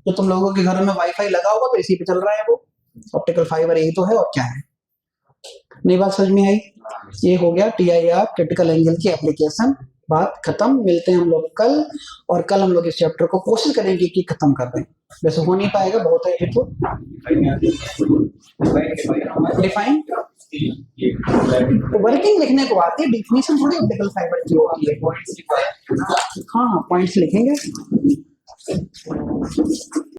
जो तुम लोगों के घर में वाईफाई लगा होगा तो इसी पे चल रहा है वो ऑप्टिकल फाइबर, यही तो है, और क्या है। नई बात समझ में आई? ये हो गया TIR, क्रिटिकल एंगल की एप्लीकेशन। बात खत्म। मिलते हैं हम लोग कल, और कल हम लोग इस चैप्टर को कोशिश करेंगे कि खत्म कर दें। वैसे हो नहीं पाएगा, बहुत है ये तो। डिफाइन वर्किंग लिखने को आती है, डिफिनेशन थोड़ी ऑप्टिकल फाइबर की होती है। हाँ, पॉइंट्स लिखेंगे।